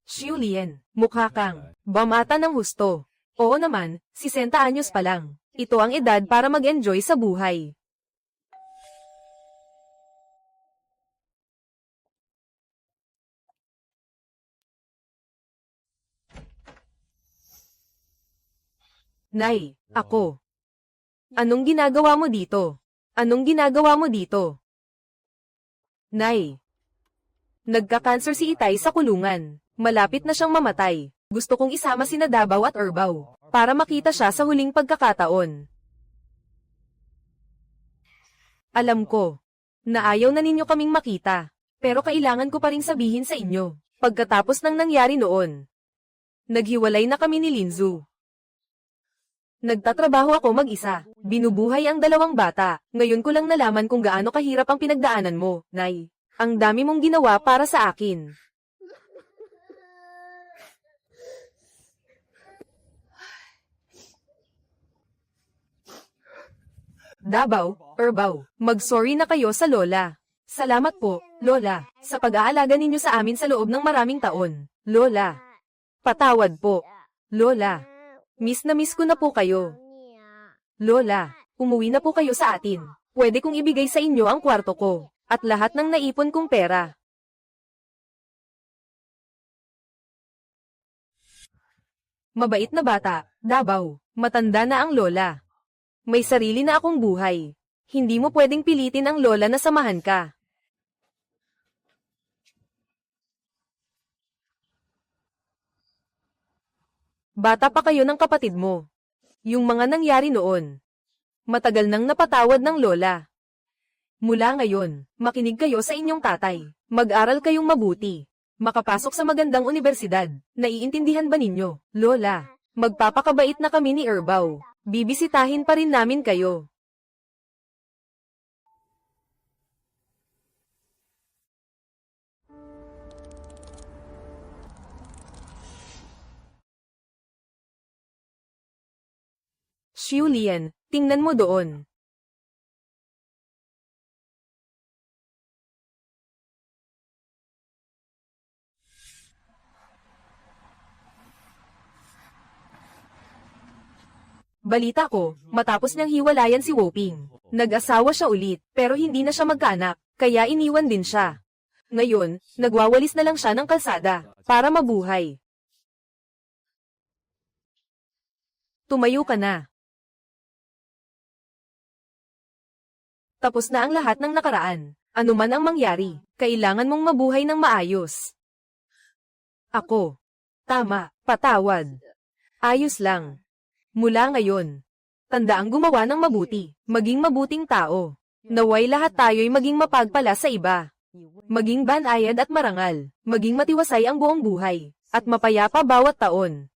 Xiulian, mukha kang bamata ng husto. Oo naman, 60 anyos pa lang. Ito ang edad para mag-enjoy sa buhay. Nay, ako. Anong ginagawa mo dito? Anong ginagawa mo dito? Nay. Nagka-cancer si Itay sa kulungan. Malapit na siyang mamatay. Gusto kong isama sina Dabaw at Erbaw. para makita siya sa huling pagkakataon. Alam ko na ayaw na ninyo kaming makita, pero kailangan ko pa ring sabihin sa inyo. Pagkatapos ng nangyari noon, naghiwalay na kami ni Linzu. Nagtatrabaho ako mag-isa, binubuhay ang 2 bata. Ngayon ko lang nalaman kung gaano kahirap ang pinagdaanan mo, Nay. Ang dami mong ginawa para sa akin. Dabaw, Erbaw, mag-sorry na kayo sa Lola. Salamat po, Lola, sa pag-aalaga ninyo sa amin sa loob ng maraming taon. Lola. Patawad po. Lola. Miss na miss ko na po kayo. Lola, umuwi na po kayo sa atin. Pwede kong ibigay sa inyo ang kwarto ko, at lahat ng naipon kong pera. Mabait na bata, Dabaw. Matanda na ang Lola. May sarili na akong buhay. Hindi mo pwedeng pilitin ang Lola na samahan ka. Bata pa kayo ng kapatid mo. Yung mga nangyari noon, matagal nang napatawad ng Lola. Mula ngayon, makinig kayo sa inyong tatay. Mag-aral kayong mabuti. Makapasok sa magandang universidad. Naiintindihan ba ninyo, Lola? Magpapakabait na kami ni Erbaw. Bibisitahin pa rin namin kayo. Xiulian, tingnan mo doon. Balita ko, matapos niyang hiwalayan si Woping, nag-asawa siya ulit, pero hindi na siya magkaanak, kaya iniwan din siya. Ngayon, nagwawalis na lang siya ng kalsada, para mabuhay. Tumayo ka na. Tapos na ang lahat ng nakaraan. Ano man ang mangyari, kailangan mong mabuhay ng maayos. Ako. Tama, patawad. Ayos lang. Mula ngayon, tandaang gumawa ng mabuti, maging mabuting tao. Naway lahat tayo'y maging mapagpala sa iba. Maging banayad at marangal, maging matiwasay ang buong buhay, at mapayapa bawat taon.